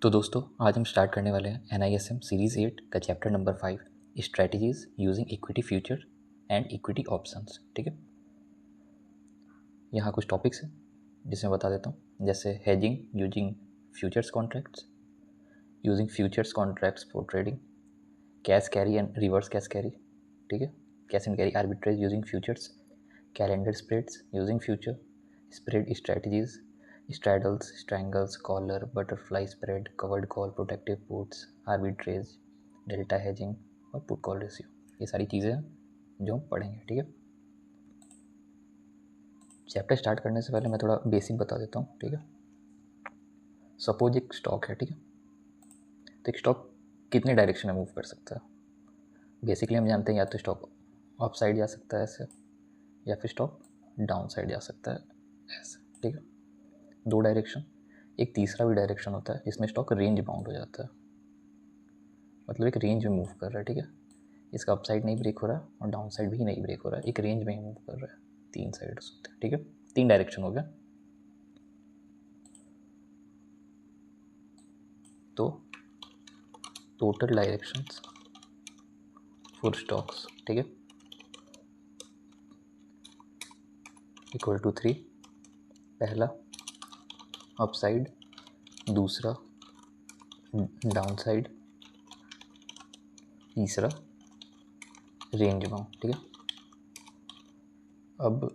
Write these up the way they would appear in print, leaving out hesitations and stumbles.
तो दोस्तों आज हम स्टार्ट करने वाले हैं NISM सीरीज़ 8 का chapter number 5 strategies using equity future and equity options. ठीक है, यहाँ कुछ टॉपिक्स हैं जिसे मैं बता देता हूँ, जैसे hedging using futures contracts, using futures contracts for trading, cash carry and reverse cash carry. ठीक है, cash and carry arbitrage using futures, calendar spreads using future, spread strategies, straddles, strangles, collar, butterfly spread, covered call, protective puts, arbitrage, delta hedging और put call ratio. ये सारी चीज़ें हैं जो हम पढ़ेंगे। ठीक है, चैप्टर स्टार्ट करने से पहले मैं थोड़ा बेसिक बता देता हूँ। ठीक है, सपोज एक स्टॉक है। ठीक है, तो एक स्टॉक कितने डायरेक्शन में मूव कर सकता है? बेसिकली हम जानते हैं या तो स्टॉक अप साइड जा सकता है ऐसे, या फिर स्टॉक डाउन साइड जा सकता है ऐसे। ठीक है, दो डायरेक्शन। एक तीसरा भी डायरेक्शन होता है जिसमें स्टॉक रेंज बाउंड हो जाता है, मतलब एक रेंज में मूव कर रहा है। ठीक है, इसका अप साइड नहीं ब्रेक हो रहा है और डाउन साइड भी नहीं ब्रेक हो रहा है, एक रेंज में ही मूव कर रहा है। तीन साइड्स होते हैं। ठीक है, तीन डायरेक्शन हो गया। तो टोटल डायरेक्शंस फॉर स्टॉक्स, ठीक है, इक्वल टू 3। पहला अप साइड, दूसरा डाउन साइड, तीसरा रेंज बाउंड। ठीक है, अब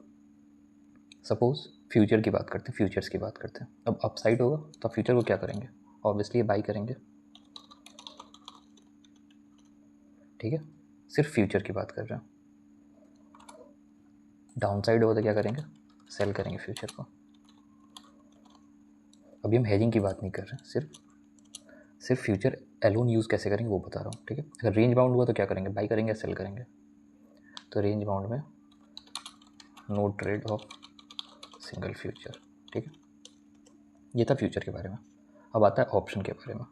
सपोज फ्यूचर की बात करते हैं, फ्यूचर्स की बात करते हैं। अब अप साइड होगा तो फ्यूचर को क्या करेंगे? ऑब्वियसली बाई करेंगे। ठीक है, सिर्फ फ्यूचर की बात कर रहे हैं। डाउन साइड होगा तो क्या करेंगे? सेल करेंगे फ्यूचर को। अभी हम हेजिंग की बात नहीं कर रहे हैं, सिर्फ फ्यूचर एलोन यूज़ कैसे करेंगे वो बता रहा हूँ। ठीक है, अगर रेंज बाउंड हुआ तो क्या करेंगे? बाई करेंगे या सेल करेंगे? तो रेंज बाउंड में no trade of single future. ठीक है, ये था फ्यूचर के बारे में। अब आता है ऑप्शन के बारे में।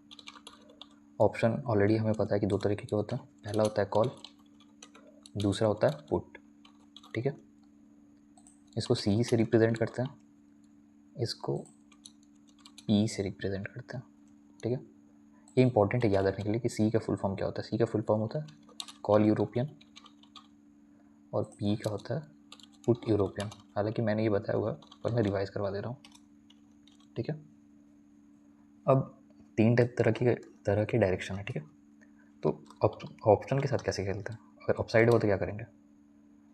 ऑप्शन ऑलरेडी हमें पता है कि दो तरीके के होते हैं। पहला होता है कॉल, दूसरा होता है पुट। ठीक है, इसको सी से रिप्रेजेंट करते हैं, इसको पी से रिप्रेजेंट करते हैं। ठीक है, ये इंपॉर्टेंट है याद रखने के लिए कि सी का फुल फॉर्म क्या होता है। सी का फुल फॉर्म होता है कॉल यूरोपियन और पी का होता है पुट यूरोपियन। हालांकि मैंने ये बताया हुआ है पर मैं रिवाइज करवा दे रहा हूँ। ठीक है, अब तीन तरह के डायरेक्शन है। ठीक है, तो ऑप्शन के साथ कैसे खेलते हैं? अगर अपसाइड होगा तो क्या करेंगे?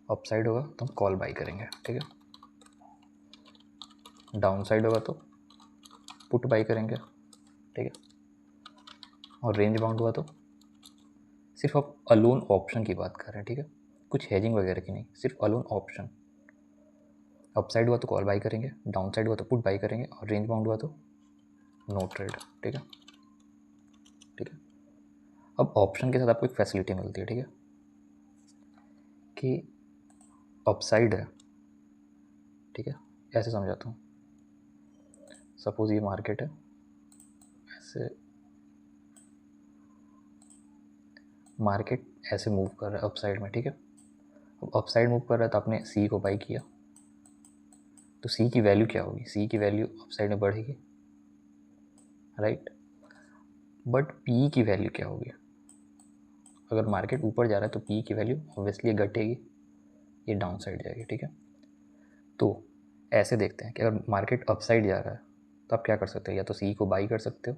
अपसाइड होगा तो हम कॉल बाई करेंगे। ठीक है, डाउन साइड होगा तो पुट बाई करेंगे। ठीक है, और रेंज बाउंड हुआ तो सिर्फ आप अलोन ऑप्शन की बात कर रहे हैं। ठीक है, कुछ हेजिंग वगैरह की नहीं, सिर्फ अलोन ऑप्शन। अप साइड हुआ तो कॉल बाई करेंगे, डाउन साइड हुआ तो पुट बाई करेंगे, और रेंज बाउंड हुआ तो नो ट्रेड। ठीक है, ठीक है, अब ऑप्शन के साथ आपको एक फैसिलिटी मिलती है। ठीक है, कि अपसाइड है। ठीक है, ऐसे समझाता हूँ। सपोज ये मार्केट है, ऐसे मार्केट ऐसे मूव कर रहा है अपसाइड में। ठीक है, अब अपसाइड मूव कर रहा है तो आपने सी को बाई किया, तो सी की वैल्यू क्या होगी? सी की वैल्यू अपसाइड में बढ़ेगी, राइट। बट पी की वैल्यू क्या होगी? अगर मार्केट ऊपर जा रहा है तो पी की वैल्यू ऑब्वियसली घटेगी, ये डाउन साइड जाएगी। ठीक है, तो ऐसे देखते हैं कि अगर मार्केट अपसाइड जा रहा है तो आप क्या कर सकते हो? या तो सी को बाई कर सकते हो।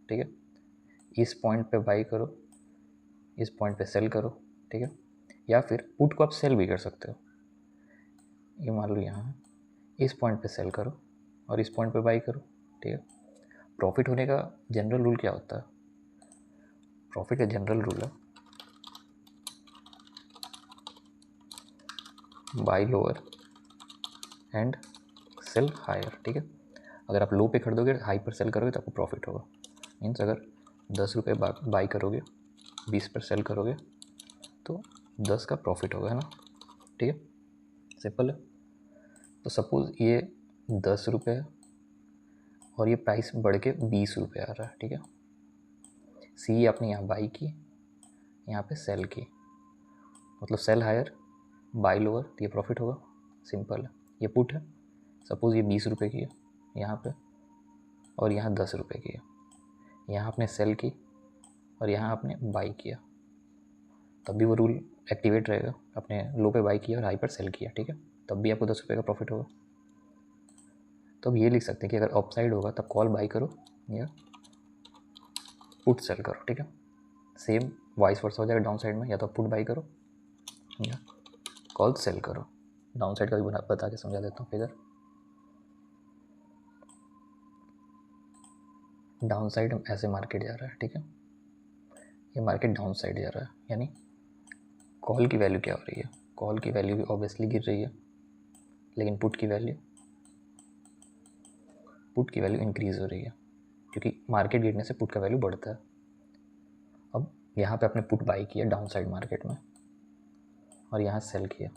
ठीक है, इस पॉइंट पे बाई करो, इस पॉइंट पे सेल करो। ठीक है, या फिर पुट को आप सेल भी कर सकते हो। ये मान लो यहाँ इस पॉइंट पे सेल करो और इस पॉइंट पे बाई करो। ठीक है, प्रॉफिट होने का जनरल रूल क्या होता है? प्रॉफिट का जनरल रूल है buy lower and sell higher. ठीक है, अगर आप लो पे खरीदोगे, हाई पर सेल करोगे तो आपको प्रॉफिट होगा। मीन्स अगर 10 रुपये बाई करोगे, 20 पर सेल करोगे तो 10 का प्रॉफिट होगा, है ना। ठीक है, सिंपल है। तो सपोज़ ये 10 रुपये है और ये प्राइस बढ़ के 20 रुपये आ रहा है। ठीक है, सी आपने यहाँ बाई की, यहाँ पे सेल की, मतलब सेल हायर बाई लोअर, तो ये प्रॉफिट होगा। सिंपल है। ये पुट है, सपोज़ ये 20 रुपये की है यहाँ पे और यहाँ 10 रुपये की है। यहाँ आपने सेल की और यहाँ आपने बाई किया, तब भी वो रूल एक्टिवेट रहेगा। आपने लो पे बाई किया और हाई पर सेल किया, ठीक है, तब भी आपको 10 रुपये का प्रॉफिट होगा। तो अब ये लिख सकते हैं कि अगर अपसाइड होगा तब कॉल बाई करो या पुट सेल करो, ठीक है। सेम वाइस वर्सा हो जाएगा डाउन साइड में, या तो पुट बाई करो या कॉल सेल करो। डाउन साइड का भी बता के समझा देता हूँ फिगर। डाउन साइड ऐसे मार्केट जा रहा है, ठीक है, ये मार्केट डाउन साइड जा रहा है, यानी कॉल की वैल्यू क्या हो रही है, कॉल की वैल्यू भी ऑब्वियसली गिर रही है, लेकिन पुट की वैल्यू इंक्रीज़ हो रही है, क्योंकि मार्केट गिरने से पुट का वैल्यू बढ़ता है। अब यहाँ पे आपने पुट बाई किया डाउन साइड मार्केट में और यहाँ सेल किया,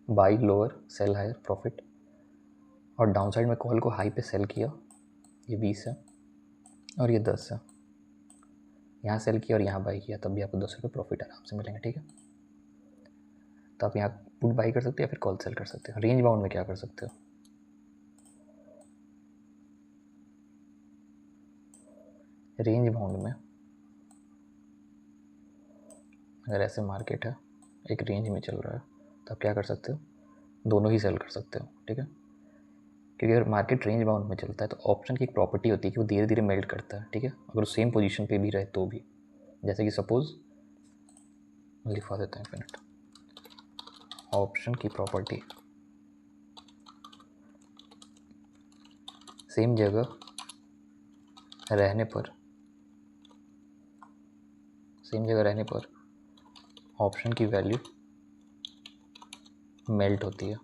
buy lower sell higher profit, और डाउन साइड में कॉल को हाई पे सेल किया, ये 20 है और ये 10 है, यहाँ सेल किया और यहाँ बाई किया, तब भी आपको 10 रुपये प्रॉफिट आराम से मिलेंगे, ठीक है। तो आप यहाँ पुट बाई कर सकते हो या फिर कॉल सेल कर सकते हो। रेंज बाउंड में क्या कर सकते हो, रेंज बाउंड में अगर ऐसे मार्केट है एक रेंज में चल रहा है तो आप क्या कर सकते हो, दोनों ही सेल कर सकते हो, ठीक है। क्योंकि अगर मार्केट रेंज बाउंड में चलता है तो ऑप्शन की एक प्रॉपर्टी होती है कि वो धीरे धीरे मेल्ट करता है, ठीक है, अगर सेम पोजीशन पे भी रहे तो भी। जैसे कि सपोज लिखवा देते हैं मिनट, ऑप्शन की प्रॉपर्टी सेम जगह रहने पर ऑप्शन की वैल्यू मेल्ट होती है,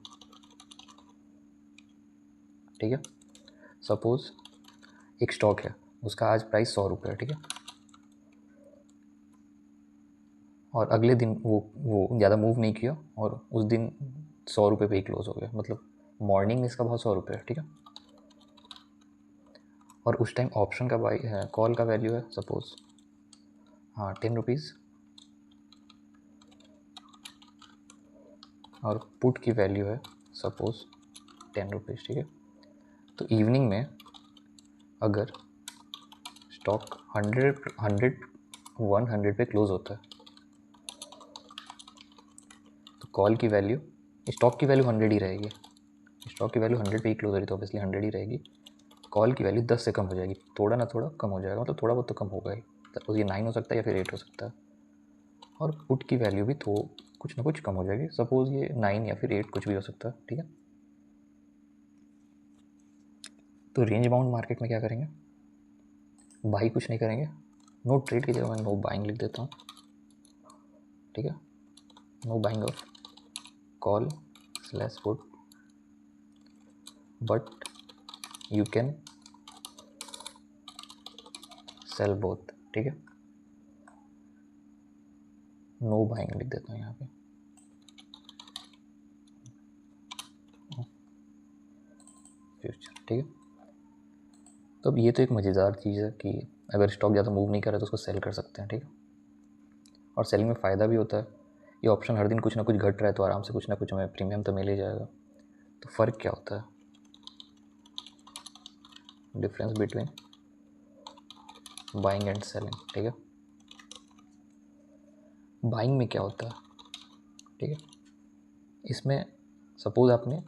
ठीक है। सपोज एक स्टॉक है, उसका आज प्राइस 100 रुपये है, ठीक है, और अगले दिन वो ज़्यादा मूव नहीं किया और उस दिन 100 रुपये पे ही क्लोज हो गया, मतलब मॉर्निंग में इसका भाव 100 रुपये है, ठीक है, और उस टाइम ऑप्शन का बाई है, कॉल का वैल्यू है सपोज 10 रुपीज़ और पुट की वैल्यू है सपोज 10 रुपीज़, ठीक है। तो इवनिंग में अगर स्टॉक 100 पे क्लोज होता है तो कॉल की वैल्यू, स्टॉक की वैल्यू 100 ही रहेगी, स्टॉक की वैल्यू 100 पे ही क्लोज हो रही तो ऑब्वियसली 100 ही रहेगी। कॉल की वैल्यू 10 से कम हो जाएगी, थोड़ा ना थोड़ा कम हो जाएगा, मतलब थोड़ा बहुत तो कम होगा ही, तो ये 9 हो सकता है या फिर 8 हो सकता है। और पुट की वैल्यू भी तो कुछ ना कुछ कम हो जाएगी, सपोज ये 9 या फिर 8 कुछ भी हो सकता है, ठीक है। तो रेंज बाउंड मार्केट में क्या करेंगे, बाई कुछ नहीं करेंगे, नो ट्रेड की जगह मैं नो बाइंग लिख देता हूँ, ठीक है, know buying of call slash put, but you can sell both, ठीक है, नो बाइंग लिख देता हूँ यहाँ पे। फ्यूचर, ठीक है। तो अब ये तो एक मज़ेदार चीज़ है कि अगर स्टॉक ज़्यादा मूव नहीं कर रहा तो उसको सेल कर सकते हैं, ठीक है, और सेलिंग में फ़ायदा भी होता है। ये ऑप्शन हर दिन कुछ ना कुछ घट रहा है तो आराम से कुछ ना कुछ हमें प्रीमियम तो मिल ही जाएगा। तो फ़र्क क्या होता है, difference between buying and selling, ठीक है। बाइंग में क्या होता है, ठीक है, इसमें सपोज आपने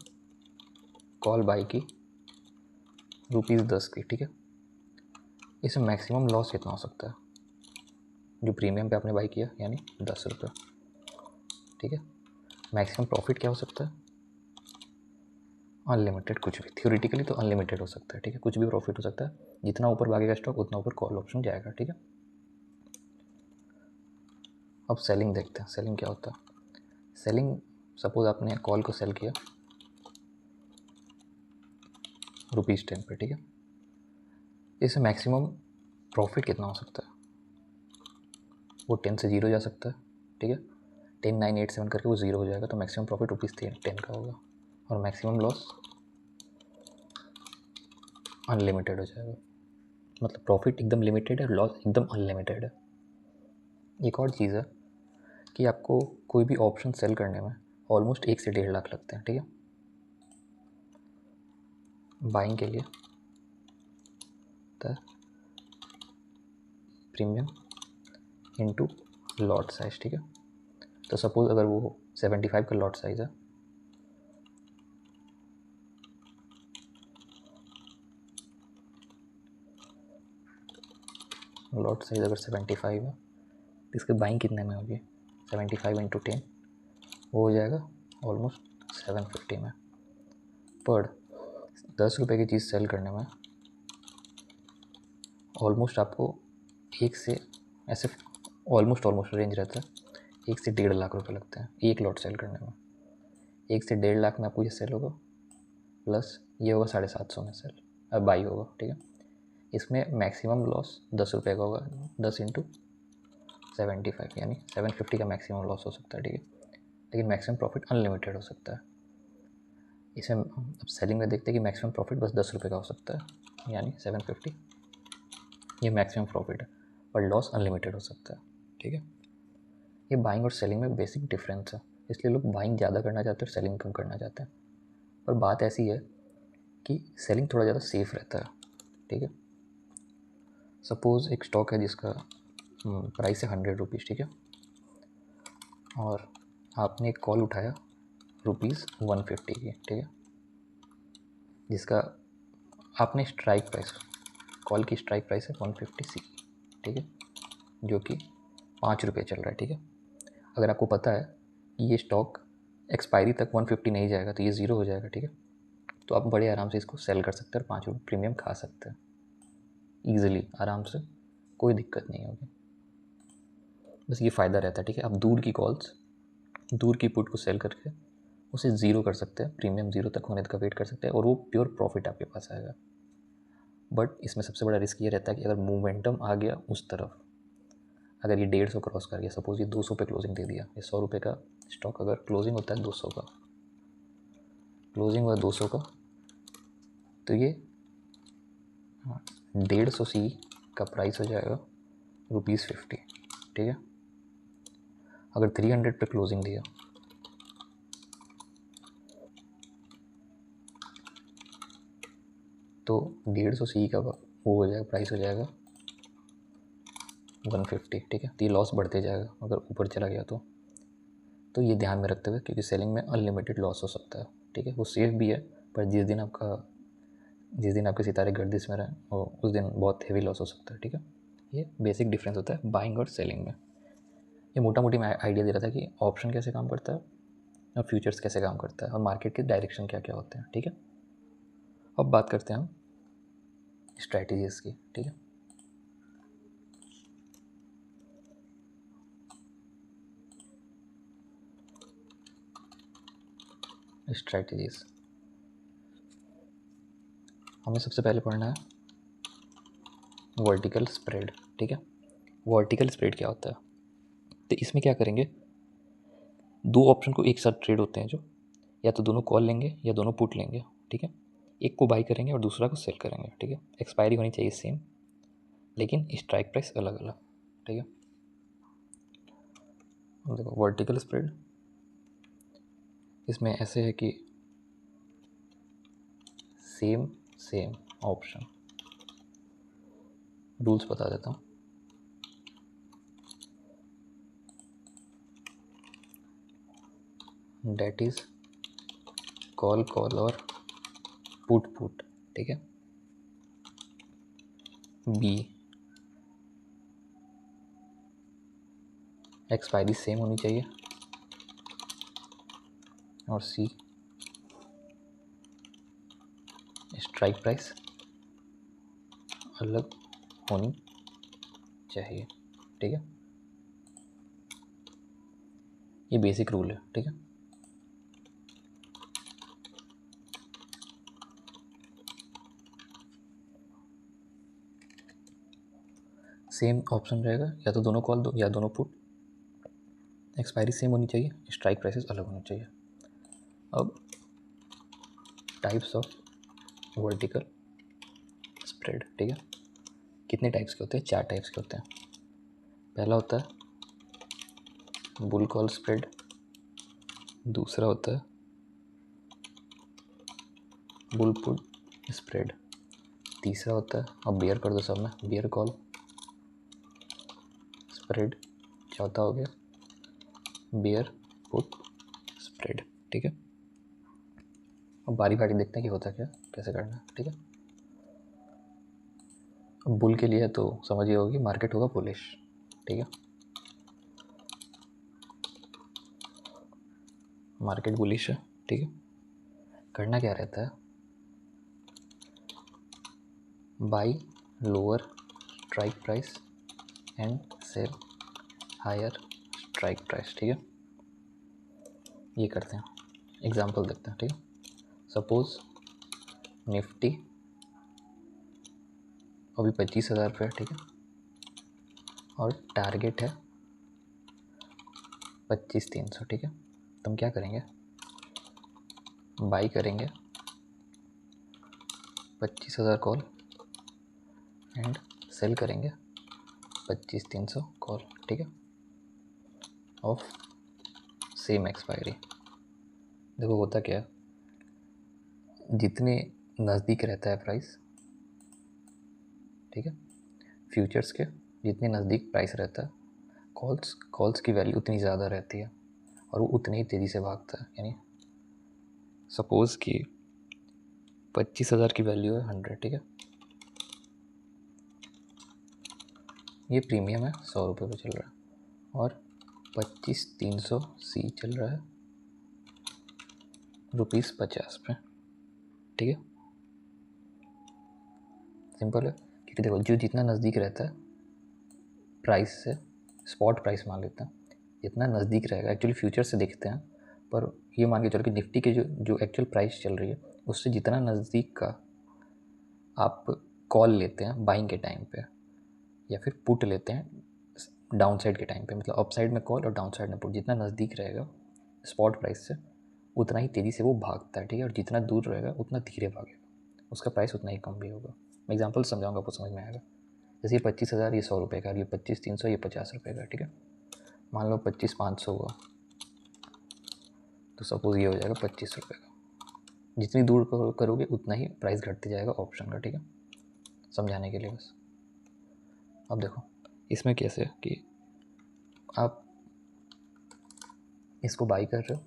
कॉल बाई की ₹10 की, ठीक है, इसमें मैक्सिमम लॉस कितना हो सकता है, जो प्रीमियम पे आपने बाई किया यानी 10 रुपये, ठीक है। मैक्सिमम प्रॉफिट क्या हो सकता है, अनलिमिटेड, कुछ भी, थ्योरेटिकली तो अनलिमिटेड हो सकता है, ठीक है, कुछ भी प्रॉफिट हो सकता है, जितना ऊपर भागेगा स्टॉक उतना ऊपर कॉल ऑप्शन जाएगा, ठीक है। अब सेलिंग देखते हैं, सेलिंग क्या होता है। सेलिंग सपोज आपने कॉल को सेल किया ₹10 पे, ठीक है, इससे मैक्सिमम प्रॉफिट कितना हो सकता है, वो 10 से 0 जा सकता है, ठीक है, 10987 करके वो 0 हो जाएगा, तो मैक्सिमम प्रॉफिट ₹10 का होगा, और मैक्सिमम लॉस अनलिमिटेड हो जाएगा, मतलब प्रॉफिट एकदम लिमिटेड है, लॉस एकदम अनलिमिटेड है। एक और चीज़ है कि आपको कोई भी ऑप्शन सेल करने में ऑलमोस्ट 1 से 1.5 लाख लगते हैं, ठीक है, बाइंग के लिए होता है प्रीमियम इनटू लॉट साइज, ठीक है। तो सपोज अगर वो 75 का लॉट साइज है, लॉट साइज अगर 75 है तो इसकी बाइंग कितने में होगी, 75 इंटू 10 वो हो जाएगा ऑलमोस्ट 750 में। पर 10 रुपये की चीज़ सेल करने में ऑलमोस्ट आपको 1 से ऐसे ऑलमोस्ट रेंज रहता है 1 से 1.5 लाख रुपए लगते हैं एक लॉट सेल करने में। 1 से 1.5 लाख में आपको ये सेल होगा, प्लस ये होगा 750 में सेल, अब बाई होगा, ठीक है। इसमें मैक्सिमम लॉस 10 रुपये का होगा, 10 इंटू 75 यानी 750 का मैक्सिमम लॉस हो सकता है, ठीक है। लेकिन मैक्सिमम प्रॉफिट अनलिमिटेड हो सकता है। इसमें अब सेलिंग में देखते हैं कि मैक्सिमम प्रॉफिट बस 10 रुपये का हो सकता है, यानी 750 ये मैक्सिमम प्रॉफिट है, और लॉस अनलिमिटेड हो सकता है, ठीक है। ये बाइंग और सेलिंग में बेसिक डिफरेंस है, इसलिए लोग बाइंग ज़्यादा करना चाहते हैं और सेलिंग कम करना चाहते हैं। पर बात ऐसी है कि सेलिंग थोड़ा ज़्यादा सेफ रहता है, ठीक है। सपोज़ एक स्टॉक है जिसका प्राइस है 100 रुपीज़, ठीक है, और आपने एक कॉल उठाया ₹150 की, ठीक है, जिसका आपने स्ट्राइक प्राइस, कॉल की स्ट्राइक प्राइस है 150 सी, ठीक है, जो कि 5 रुपये चल रहा है, ठीक है। अगर आपको पता है कि ये स्टॉक एक्सपायरी तक 150 नहीं जाएगा तो ये ज़ीरो हो जाएगा, ठीक है, तो आप बड़े आराम से इसको सेल कर सकते हैं और 5 रुपये प्रीमियम खा सकते हैं ईजिली, आराम से, कोई दिक्कत नहीं होगी। बस ये फ़ायदा रहता है, ठीक है। आप दूर की कॉल्स, दूर की पुट को सेल करके उसे ज़ीरो कर सकते हैं, प्रीमियम ज़ीरो तक होने तक वेट कर सकते हैं और वो प्योर प्रॉफिट आपके पास आएगा। बट इसमें सबसे बड़ा रिस्क ये रहता है कि अगर मोमेंटम आ गया उस तरफ, अगर ये 150 क्रॉस कर गया, सपोज ये 200 पे क्लोजिंग दे दिया, ये 100 रुपये का स्टॉक अगर क्लोजिंग होता है 200 का, क्लोजिंग हुआ 200 का, तो ये 150 सी का प्राइस हो जाएगा ₹50, ठीक है। अगर 300 पे क्लोजिंग दिया तो 150 सी का वो हो जाएगा, प्राइस हो जाएगा 150, ठीक है। तो ये लॉस बढ़ते जाएगा अगर ऊपर चला गया तो ये ध्यान में रखते हुए, क्योंकि सेलिंग में अनलिमिटेड लॉस हो सकता है, ठीक है। वो सेफ भी है, पर जिस दिन आपके सितारे गर्दिश में रहें वो उस दिन बहुत हेवी लॉस हो सकता है, ठीक है। ये बेसिक डिफरेंस होता है बाइंग और सेलिंग में। ये मोटा मोटी मैं आइडिया दे रहा था कि ऑप्शन कैसे काम करता है और फ्यूचर्स कैसे काम करता है और मार्केट के डायरेक्शन क्या क्या होते हैं, ठीक है। अब बात करते हैं हम स्ट्रैटेजीज़ की, ठीक है। स्ट्रैटेजीज़ हमें सबसे पहले पढ़ना है वर्टिकल स्प्रेड, ठीक है। वर्टिकल स्प्रेड क्या होता है, तो इसमें क्या करेंगे, दो ऑप्शन को एक साथ ट्रेड होते हैं जो, या तो दोनों कॉल लेंगे या दोनों पुट लेंगे, ठीक है। एक को बाई करेंगे और दूसरा को सेल करेंगे, ठीक है। एक्सपायरी होनी चाहिए सेम, लेकिन स्ट्राइक प्राइस अलग अलग, ठीक है। देखो वर्टिकल स्प्रेड इसमें ऐसे है कि सेम ऑप्शन, रूल्स बता देता हूँ। डेट इज कॉल और पुट, ठीक है। बी एक्सपायरी सेम होनी चाहिए, और सी स्ट्राइक प्राइस अलग होनी चाहिए, ठीक है। ये बेसिक रूल है, ठीक है। सेम ऑप्शन रहेगा, या तो दोनों कॉल दो या दोनों पुट, एक्सपायरी सेम होनी चाहिए, स्ट्राइक प्राइसेस अलग होने चाहिए। अब टाइप्स ऑफ वर्टिकल स्प्रेड, ठीक है। कितने टाइप्स के होते हैं, 4 टाइप्स के होते हैं। पहला होता है बुल कॉल स्प्रेड, दूसरा होता है बुल पुट स्प्रेड, तीसरा होता है, अब बियर कर दो सब में, बियर कॉल स्प्रेड। चौथा हो गया बियर पुट स्प्रेड, ठीक है। अब बारी बारी देखते हैं कि होता क्या, कैसे करना है, ठीक है। अब बुल के लिए है तो समझ ही होगी, मार्केट होगा बुलिश, ठीक है। मार्केट बुलिश है, ठीक है। करना क्या रहता है, buy lower strike price and sell higher strike price, ठीक है। ये करते हैं, एग्जांपल देखते हैं, ठीक है। सपोज निफ्टी अभी 25,000 पे है, ठीक है, और टारगेट है 25,300, ठीक है। तो हम क्या करेंगे, बाई करेंगे 25,000 कॉल एंड सेल करेंगे 25,300 कॉल, ठीक है, ऑफ सेम एक्सपायरी। देखो होता क्या है, जितने नज़दीक रहता है प्राइस, ठीक है, फ्यूचर्स के जितने नज़दीक प्राइस रहता है, कॉल्स की वैल्यू उतनी ज़्यादा रहती है और वो उतनी ही तेज़ी से भागता है। यानी सपोज़ कि 25,000 की वैल्यू है 100, ठीक है, ये प्रीमियम है 100 रुपये पे चल रहा है और 25,300 सी चल रहा है ₹50 पे, ठीक है। सिंपल है, क्योंकि देखो जो जितना नज़दीक रहता है प्राइस से, स्पॉट प्राइस मान लेते हैं, जितना नज़दीक रहेगा, एक्चुअली फ्यूचर से देखते हैं, पर ये मान के चलो कि निफ्टी के जो एक्चुअल प्राइस चल रही है उससे जितना नज़दीक का आप कॉल लेते हैं बाइंग के टाइम पे, या फिर पुट लेते हैं डाउन साइड के टाइम पे, मतलब अप साइड में कॉल और डाउन साइड में पुट, जितना नज़दीक रहेगा स्पॉट प्राइस से उतना ही तेज़ी से वो भागता है, ठीक है। और जितना दूर रहेगा उतना धीरे भागेगा, उसका प्राइस उतना ही कम भी होगा। मैं एग्जांपल समझाऊंगा, आपको समझ में आएगा। जैसे ये 25,000 ये 100 रुपये का, ये 25,300 ये 50 रुपये का, ठीक है। मान लो 25,500 हुआ तो सपोज ये हो जाएगा 25 रुपये का। जितनी दूर करोगे उतना ही प्राइस घटते जाएगा ऑप्शन का, ठीक है, समझाने के लिए बस। अब देखो इसमें कैसे है कि आप इसको बाई कर रहे हो,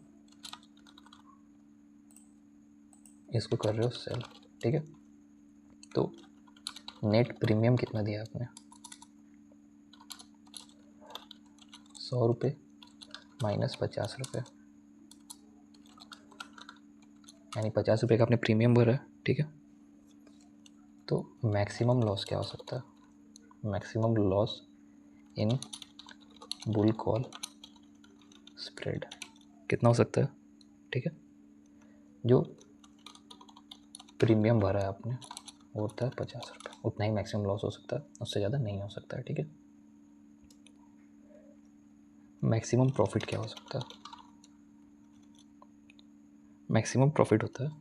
इसको कर रहे हो सेल, ठीक है। तो नेट प्रीमियम कितना दिया आपने, 100 रुपये माइनस 50 रुपये, यानी 50 रुपये का आपने प्रीमियम भरा है, ठीक है। तो मैक्सिमम लॉस क्या हो सकता है, maximum loss in bull call spread कितना हो सकता है, ठीक है। जो प्रीमियम भरा है आपने वो होता है 50 रुपये, उतना ही मैक्सिमम लॉस हो सकता है, उससे ज़्यादा नहीं हो सकता है, ठीक है। मैक्सिमम प्रॉफिट क्या हो सकता है, मैक्सिमम प्रॉफिट होता है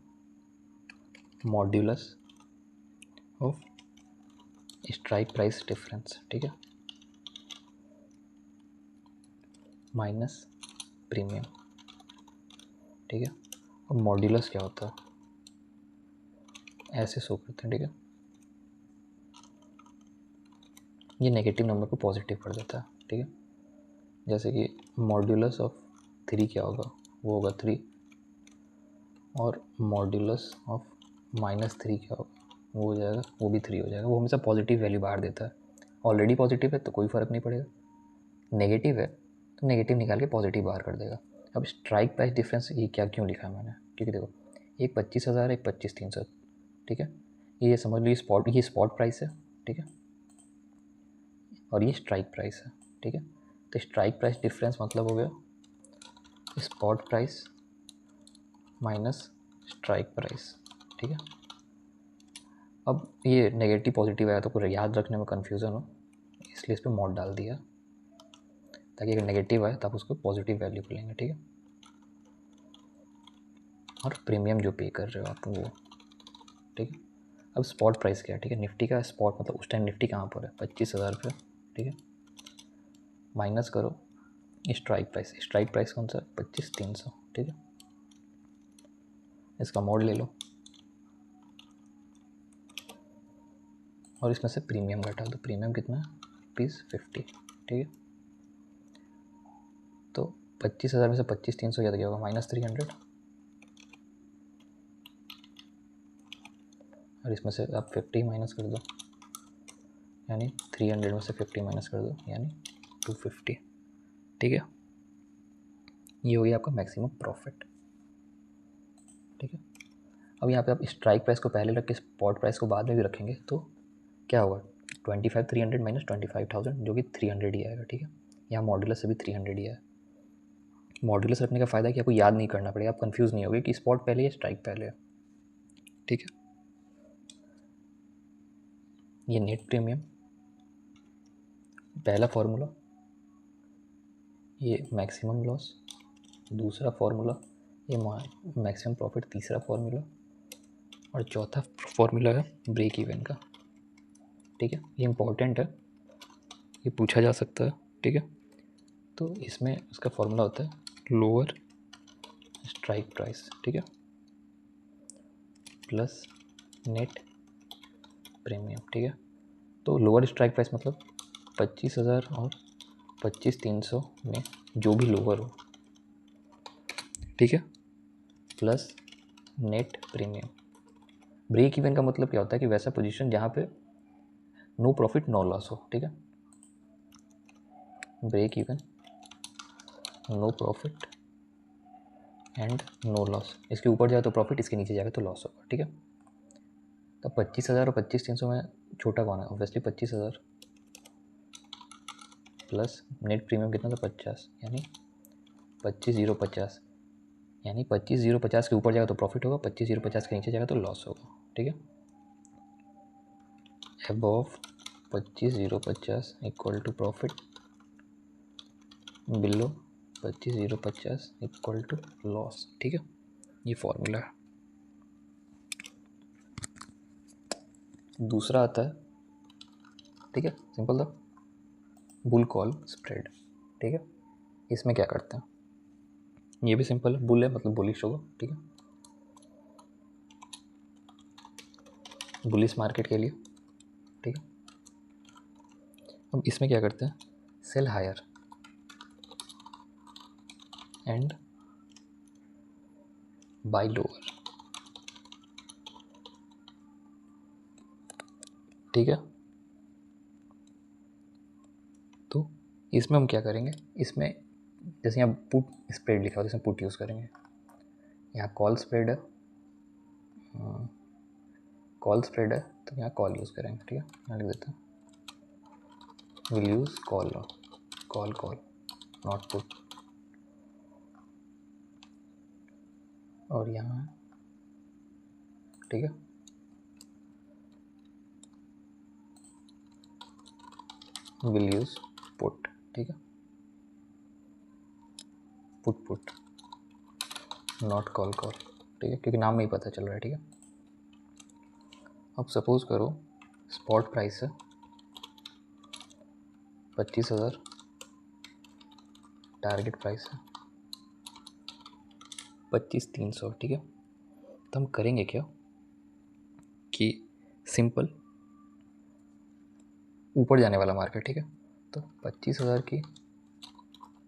modulus of strike price difference, ठीक है, माइनस प्रीमियम, ठीक है। और मॉड्यूलस क्या होता है, ऐसे शो करते हैं, ठीक है। ये नेगेटिव नंबर को पॉजिटिव कर देता है, ठीक है। जैसे कि मॉड्यूलस ऑफ 3 क्या होगा, वो होगा 3, और मॉड्यूलस ऑफ -3 क्या होगा, वो हो जाएगा, वो भी 3 हो जाएगा। वो हमेशा पॉजिटिव वैल्यू बाहर देता है। ऑलरेडी पॉजिटिव है तो कोई फ़र्क नहीं पड़ेगा, नेगेटिव है तो नेगेटिव निकाल के पॉजिटिव बाहर कर देगा। अब स्ट्राइक प्राइस डिफरेंस ये क्या क्यों लिखा है मैंने, क्योंकि देखो एक 25,000 एक 25,300, ठीक है। ये समझ लो ये स्पॉट प्राइस है, ठीक है, और ये स्ट्राइक प्राइस है, ठीक है। तो स्ट्राइक प्राइस डिफरेंस मतलब हो गया spot price minus strike price, ठीक है। अब ये नेगेटिव पॉजिटिव आया तो पूरा याद रखने में कन्फ्यूज़न हो, इसलिए इस पर मॉड डाल दिया, ताकि अगर नेगेटिव आए तो आप उसको पॉजिटिव वैल्यू पर लेंगे, ठीक है। और प्रीमियम जो पे कर रहे हो आप वो, ठीक है। अब स्पॉट प्राइस क्या है, ठीक है, निफ्टी का स्पॉट मतलब उस टाइम निफ्टी कहाँ पर है, 25,000 पे, ठीक है। माइनस करो स्ट्राइक प्राइस कौन सा है, 25,300, ठीक है। इसका मॉड ले लो, और इसमें से प्रीमियम घटा, तो प्रीमियम कितना है ₹50, ठीक है। तो 25,000 में से 25,300 ज़्यादा क्या होगा -300, और इसमें से आप 50 माइनस कर दो, यानी 300 में से 50 माइनस कर दो, यानी 250, ठीक है। ये हो गया आपका मैक्सिमम प्रॉफिट, ठीक है। अब यहाँ पे आप स्ट्राइक प्राइस को पहले रख के स्पॉट प्राइस को बाद में भी रखेंगे तो क्या होगा 25,300 माइनस 25,000 जो कि 300 ही आएगा, ठीक है। यहाँ मॉड्यूलस से भी 300 ही है। मॉड्यूलस रखने का फ़ायदा है कि आपको याद नहीं करना पड़ेगा, आप कंफ्यूज नहीं होगे कि स्पॉट पहले या स्ट्राइक पहले है, ठीक है। ये नेट प्रीमियम पहला फॉर्मूला, ये मैक्सिमम लॉस दूसरा फॉर्मूला, ये मैक्सिमम प्रॉफिट तीसरा फॉर्मूला, और चौथा फॉर्मूला है ब्रेक इवन का, ठीक है। ये इम्पोर्टेंट है, ये पूछा जा सकता है, ठीक है। तो इसमें उसका फॉर्मूला होता है लोअर स्ट्राइक प्राइस, ठीक है, प्लस नेट प्रीमियम, ठीक है। तो लोअर स्ट्राइक प्राइस मतलब 25,000 और 25,300 में जो भी लोअर हो, ठीक है, plus net premium. Break even का मतलब क्या होता है कि वैसा पोजीशन जहाँ पे नो प्रॉफिट नो लॉस हो, ठीक है। Break even no profit and no loss, इसके ऊपर जाए तो प्रॉफिट, इसके नीचे जाएगा तो लॉस होगा, ठीक है। तो 25,000 और 25,300 में छोटा कौन है, ऑब्वियसली 25,000 प्लस नेट प्रीमियम कितना था 50, यानी 25,050, यानी 25,050 के ऊपर जाएगा तो प्रॉफिट होगा, 25,050 के नीचे जाएगा तो लॉस होगा, ठीक है। Above 25,050 equal to profit, below 25,050 equal to loss, ठीक है। ये फॉर्मूला है। दूसरा आता है, ठीक है, सिंपल था बुल कॉल स्प्रेड, ठीक है। इसमें क्या करते हैं, ये भी सिंपल है, बुल है मतलब बुलिश होगा, ठीक है, बुलिश मार्केट के लिए, ठीक है। अब इसमें क्या करते हैं, sell higher and buy lower, ठीक है। तो इसमें हम क्या करेंगे, इसमें जैसे यहाँ पुट स्प्रेड लिखा हो, इसमें पुट यूज़ करेंगे। यहाँ कॉल स्प्रेड है, कॉल स्प्रेड है तो यहाँ कॉल यूज़ करेंगे, ठीक है। यहाँ लिख देते हैं will use call, call call not put, और यहाँ है, ठीक है, विल यूज़ पुट, ठीक है, put put not call call, ठीक है, क्योंकि नाम में ही पता चल रहा है, ठीक है। अब सपोज करो स्पॉट प्राइस है 25,000, टारगेट प्राइस है 25,300, ठीक है। तो हम करेंगे क्या कि सिंपल ऊपर जाने वाला मार्केट, ठीक है, तो 25,000 की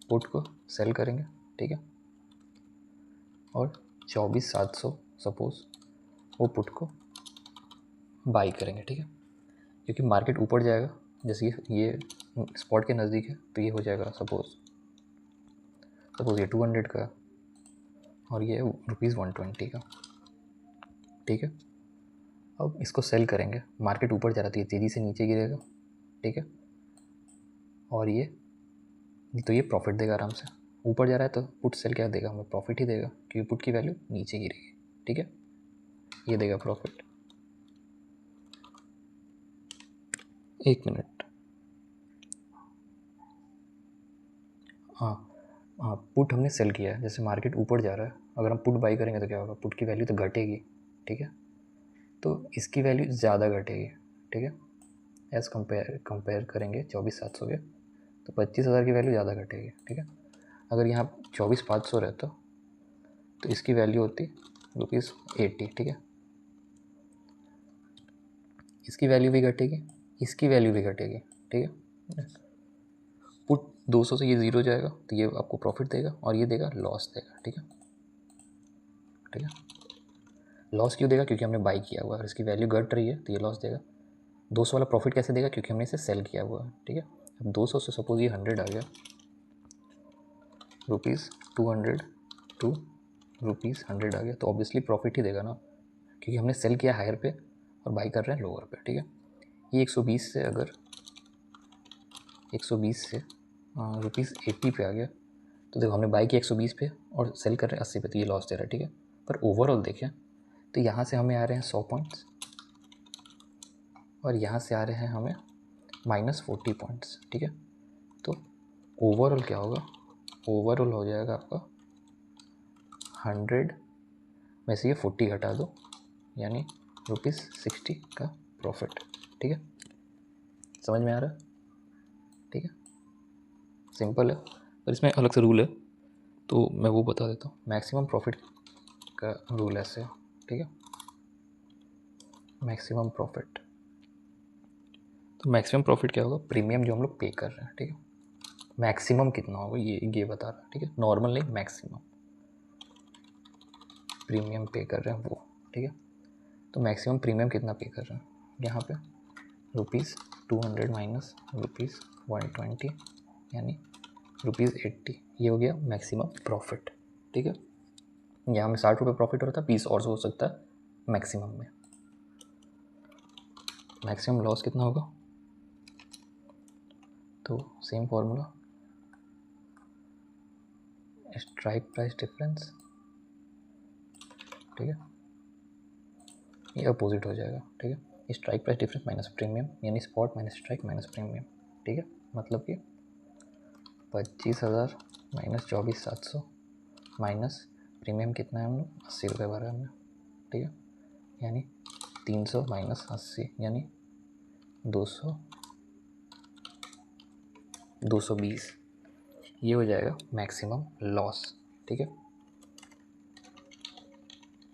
पुट को सेल करेंगे, ठीक है, और 24,700 सपोज वो पुट को बाई करेंगे, ठीक है। क्योंकि मार्केट ऊपर जाएगा, जैसे ये स्पॉट के नज़दीक है तो ये हो जाएगा सपोज ये 200 का और ये ₹120 का, ठीक है। अब इसको सेल करेंगे, मार्केट ऊपर जा रहा है तो ये तेज़ी से नीचे गिरेगा, ठीक है, और ये तो ये प्रॉफिट देगा आराम से, ऊपर जा रहा है तो पुट सेल क्या देगा, हमें प्रॉफिट ही देगा क्योंकि पुट की वैल्यू नीचे गिरेगी, ठीक है, ये देगा प्रॉफिट। एक मिनट, हाँ हाँ, पुट हमने सेल किया है, जैसे मार्केट ऊपर जा रहा है, अगर हम पुट बाई करेंगे तो क्या होगा, पुट की वैल्यू तो घटेगी, ठीक है, तो इसकी वैल्यू ज़्यादा घटेगी, ठीक है, एज़ कंपेयर करेंगे 24,700 के, तो 25,000 की वैल्यू ज़्यादा घटेगी, ठीक है। अगर यहाँ 24,500 रहता तो इसकी वैल्यू होती ₹80, ठीक है। इसकी वैल्यू भी घटेगी, इसकी वैल्यू भी घटेगी, ठीक है। पुट 200 से ये 0 जाएगा तो ये आपको प्रॉफिट देगा और ये देगा लॉस देगा, ठीक है, ठीक है। लॉस क्यों देगा? क्योंकि हमने बाई किया हुआ है और इसकी वैल्यू घट रही है तो ये लॉस देगा। 200 वाला प्रॉफिट कैसे देगा? क्योंकि हमने इसे सेल किया हुआ है, ठीक है। अब 200 से सपोज ये 100 आ गया, ₹200 टू ₹100 आ गया, तो ऑब्वियसली प्रॉफिट ही देगा ना, क्योंकि हमने सेल किया हायर पे और बाई कर रहे हैं लोअर पे, ठीक है। ये 120 से अगर 120 से ₹80 पे आ गया तो देखो हमने बाई किया 120 पे और सेल कर रहे हैं 80 पे, तो ये लॉस दे रहा है, ठीक है। पर ओवरऑल देखें तो यहाँ से हमें आ रहे हैं 100 पॉइंट्स और यहाँ से आ रहे हैं हमें -40 पॉइंट्स, ठीक है। तो ओवरऑल क्या होगा? ओवरऑल हो जाएगा आपका 100 में से ये 40 घटा दो, यानी ₹60 का प्रॉफिट, ठीक है। समझ में आ रहा है? ठीक है, सिंपल है, पर इसमें अलग से रूल है तो मैं वो बता देता हूँ। मैक्सिमम प्रॉफिट का रूल ऐसे है, ठीक है। मैक्सिमम प्रॉफिट, तो मैक्सिमम प्रॉफिट क्या होगा? प्रीमियम जो हम लोग पे कर रहे हैं, ठीक है। मैक्सिमम कितना होगा ये बता रहा है, ठीक है। नॉर्मल नहीं, मैक्सिमम प्रीमियम पे कर रहे हैं वो, ठीक है। तो मैक्सिमम प्रीमियम कितना पे कर रहे हैं? यहाँ पे ₹200 माइनस ₹120 यानी ₹80, ये हो गया मैक्सिमम प्रॉफिट, ठीक है। यहाँ में ₹60 प्रॉफिट हो रहा था, 20 और हो सकता है मैक्सिमम में। मैक्सिमम लॉस कितना होगा? तो same formula, strike price difference, ठीक है, ये अपोजिट हो जाएगा, ठीक है। Strike price difference minus premium, यानी spot minus strike minus premium, ठीक है। मतलब कि 25,000 माइनस 24,700 माइनस प्रीमियम कितना है, हम लोग ₹80 भरा हमने, ठीक है, यानी 300 माइनस 80 यानी 220, ये हो जाएगा मैक्सिमम लॉस, ठीक है।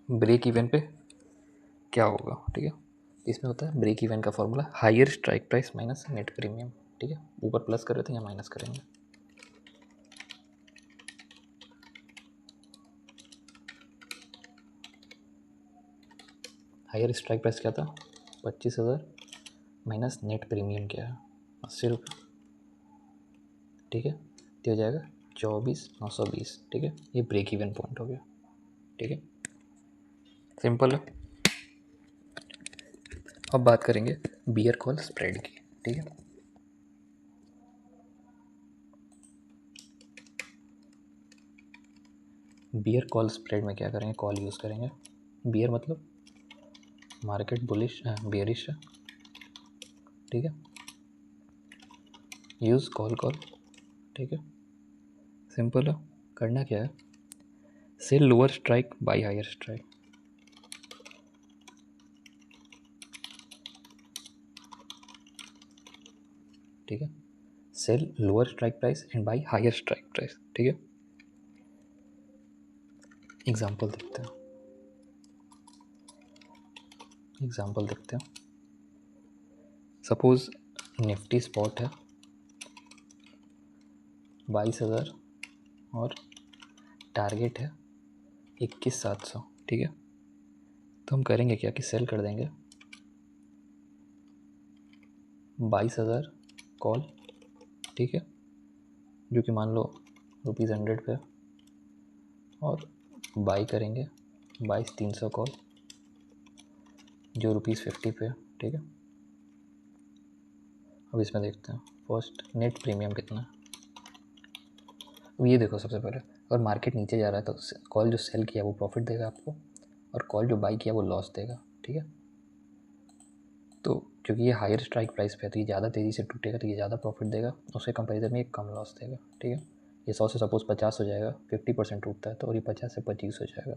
ब्रेक इवन पे क्या होगा, ठीक है। इसमें होता है ब्रेक इवन का formula higher strike price minus net premium, ठीक है। ऊपर प्लस कर रहे थे, यहाँ माइनस करेंगे। हायर स्ट्राइक प्राइस क्या था? 25,000 माइनस नेट प्रीमियम क्या है? ₹80, ठीक है। तो हो जाएगा 24,920, ठीक है। ये ब्रेक इवन पॉइंट हो गया, ठीक है, सिंपल है। अब बात करेंगे बियर कॉल स्प्रेड की, ठीक है। बियर कॉल स्प्रेड में क्या करेंगे? कॉल यूज़ करेंगे। बियर मतलब मार्केट बुलिश बियरिश है, ठीक है। यूज़ कॉल, ठीक है, सिंपल है। करना क्या है? Sell lower strike buy higher strike, ठीक है। Sell lower strike price and buy higher strike price, ठीक है। एग्जाम्पल देखते हैं, सपोज निफ्टी स्पॉट है 22,000 और टारगेट है 21,700, ठीक है। तो हम करेंगे क्या कि सेल कर देंगे 22,000 कॉल, ठीक है, जो कि मान लो ₹100 पे, और बाई करेंगे 22,300 कॉल जो ₹50 पे, ठीक है। अब इसमें देखते हैं फर्स्ट नेट प्रीमियम कितना है। अब ये देखो, सबसे पहले अगर मार्केट नीचे जा रहा है तो कॉल जो सेल किया वो प्रॉफिट देगा आपको, और कॉल जो बाई किया वो लॉस देगा, ठीक है। तो क्योंकि ये हायर स्ट्राइक प्राइस पे है तो ये ज़्यादा तेज़ी से टूटेगा तो ये ज़्यादा प्रॉफिट देगा, उसके कंपैरिजन में ये कम लॉस देगा, ठीक है। ये 100 से सपोज 50 हो जाएगा, 50% टूटता है तो, और ये 50 से 25 हो जाएगा।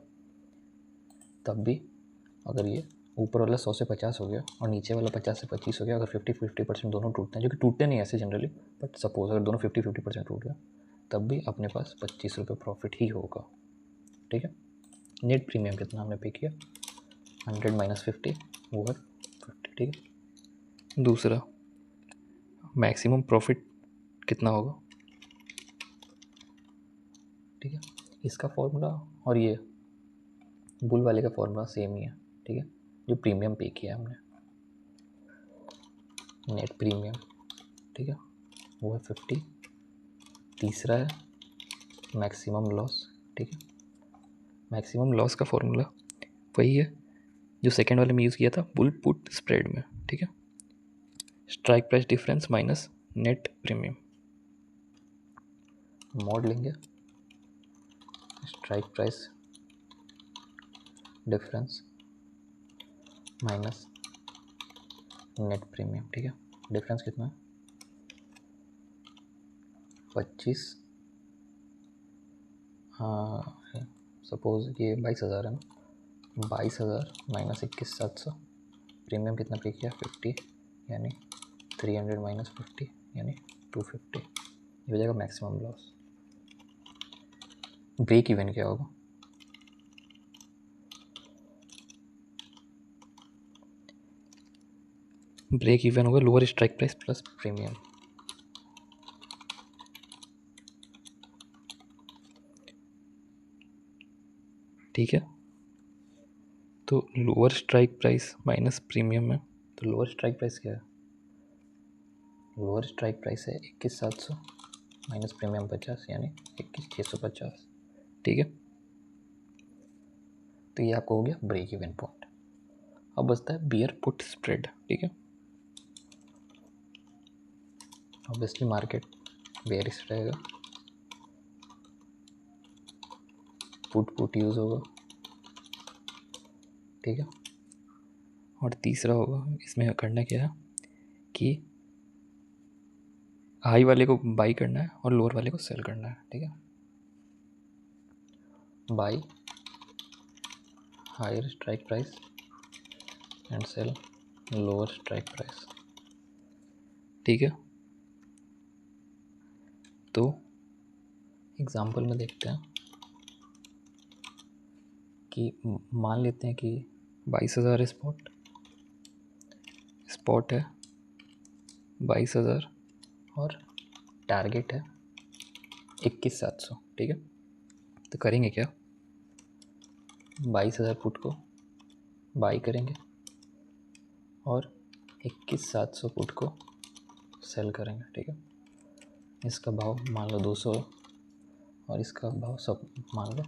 तब भी अगर ये ऊपर वाला 100 से 50 हो गया और नीचे वाला 50 से 25 हो गया, अगर 50% दोनों टूटते हैं, जो कि टूटते नहीं ऐसे जनरली, बट सपोज अगर दोनों 50% टूट गया, तब भी अपने पास ₹25 प्रॉफिट ही होगा, ठीक है। नेट प्रीमियम कितना हमने पे किया? 100 माइनस 50 ओवर 50, ठीक है। दूसरा मैक्सिमम प्रॉफिट कितना होगा, ठीक है। इसका फॉर्मूला और ये बुल वाले का फॉर्मूला सेम ही है, ठीक है। जो प्रीमियम पे किया है हमने, नेट प्रीमियम, ठीक है, वो है 50। तीसरा है मैक्सिमम लॉस, ठीक है। मैक्सिमम लॉस का फॉर्मूला वही है जो सेकेंड वाले में यूज़ किया था बुल पुट स्प्रेड में, ठीक है। Strike price difference minus net premium, mod लेंगे strike price difference minus net premium, ठीक है। डिफरेंस कितना है 25, हाँ सपोज ये 22,000 है ना, 22,000 माइनस 21,700, प्रीमियम कितना पे किया 50, यानी 300 माइनस 50 यानी 250, ये हो जाएगा मैक्सिमम लॉस। ब्रेक इवन क्या होगा, ब्रेक इवन होगा lower strike price plus premium, ठीक है। तो lower strike price minus premium में, तो लोअर स्ट्राइक प्राइस क्या है, लोअर स्ट्राइक प्राइस है 21,700 माइनस प्रीमियम 50 यानी 21,650, ठीक है। तो ये आपको हो गया ब्रेक इवन पॉइंट। अब बचता है बियर पुट स्प्रेड, ठीक है। ऑब्वियसली मार्केट बेयरिश रहेगा, पुट यूज़ होगा, ठीक है। और तीसरा होगा, इसमें करना क्या है कि हाई वाले को बाई करना है और लोअर वाले को सेल करना है, ठीक है। Buy higher strike price and sell lower strike price, ठीक है। तो एग्जांपल में देखते हैं कि मान लेते हैं कि 22,000 स्पॉट है 22,000 और टारगेट है 21,700, ठीक है। तो करेंगे क्या, 22,000 पुट को बाई करेंगे और 21,700 पुट को सेल करेंगे, ठीक है। इसका भाव मान लो 200 और इसका भाव सब मान लो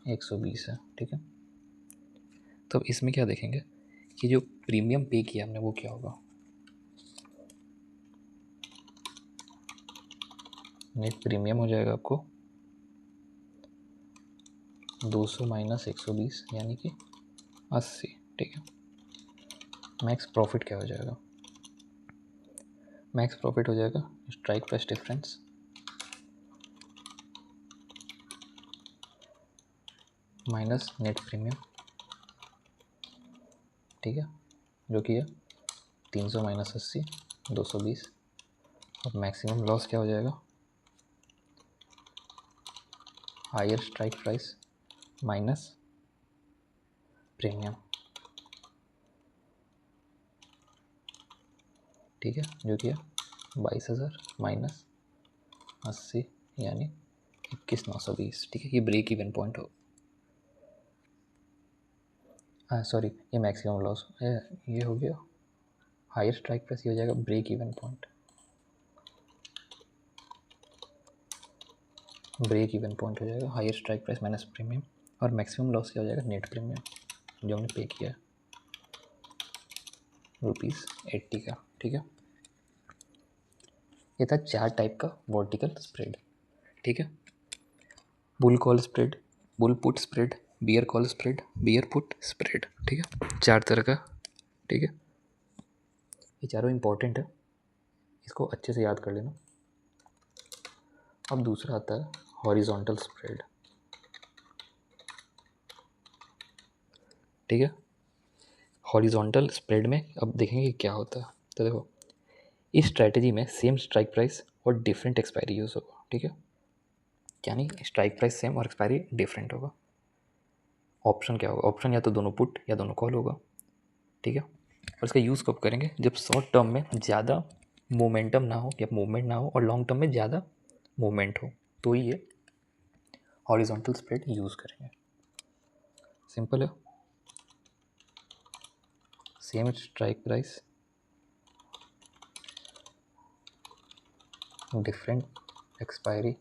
120 है, ठीक है। तो इसमें क्या देखेंगे कि जो प्रीमियम पे किया हमने वो क्या होगा, नेट प्रीमियम हो जाएगा आपको 200 माइनस 120 यानी कि 80, ठीक है। मैक्स प्रॉफिट क्या हो जाएगा, मैक्स प्रॉफिट हो जाएगा strike price difference minus net premium, ठीक है, जो कि है 300 माइनस 80 220। और मैक्सिमम लॉस क्या हो जाएगा, higher strike price minus premium, ठीक है, जो कि है 22,000 माइनस 80 यानी 21,920, ठीक है। ये ब्रेक इवन पॉइंट हो, हाँ सॉरी ये मैक्सिमम लॉस ये हो गया हायर स्ट्राइक प्राइस, ये हो जाएगा break even point, break even point हो जाएगा higher strike price minus premium. और मैक्सिमम लॉस क्या हो जाएगा, नेट प्रीमियम जो हमने पे किया है ₹80 का, ठीक है। ये था 4 टाइप का वर्टिकल स्प्रेड, ठीक है। Bull call spread, bull put spread, bear call spread, bear put spread, ठीक है। 4 तरह का, ठीक है। ये चारों इंपॉर्टेंट है, इसको अच्छे से याद कर लेना। अब दूसरा आता है हॉरिजॉन्टल स्प्रेड, ठीक है। हॉरिजॉन्टल स्प्रेड में अब देखेंगे क्या होता है। तो देखो इस स्ट्रैटेजी में सेम स्ट्राइक प्राइस और डिफरेंट एक्सपायरी यूज़ होगा, ठीक है। यानी स्ट्राइक प्राइस सेम और एक्सपायरी डिफरेंट होगा। ऑप्शन क्या होगा, ऑप्शन या तो दोनों पुट या दोनों कॉल होगा, ठीक है। और इसका यूज़ कब करेंगे, जब शॉर्ट टर्म में ज़्यादा मोमेंटम ना हो या मूवमेंट ना हो और लॉन्ग टर्म में ज़्यादा मूवमेंट हो, तो ही ये हॉरिजॉन्टल स्प्रेड यूज़ करेंगे। सिंपल है। Same strike price, different expiry,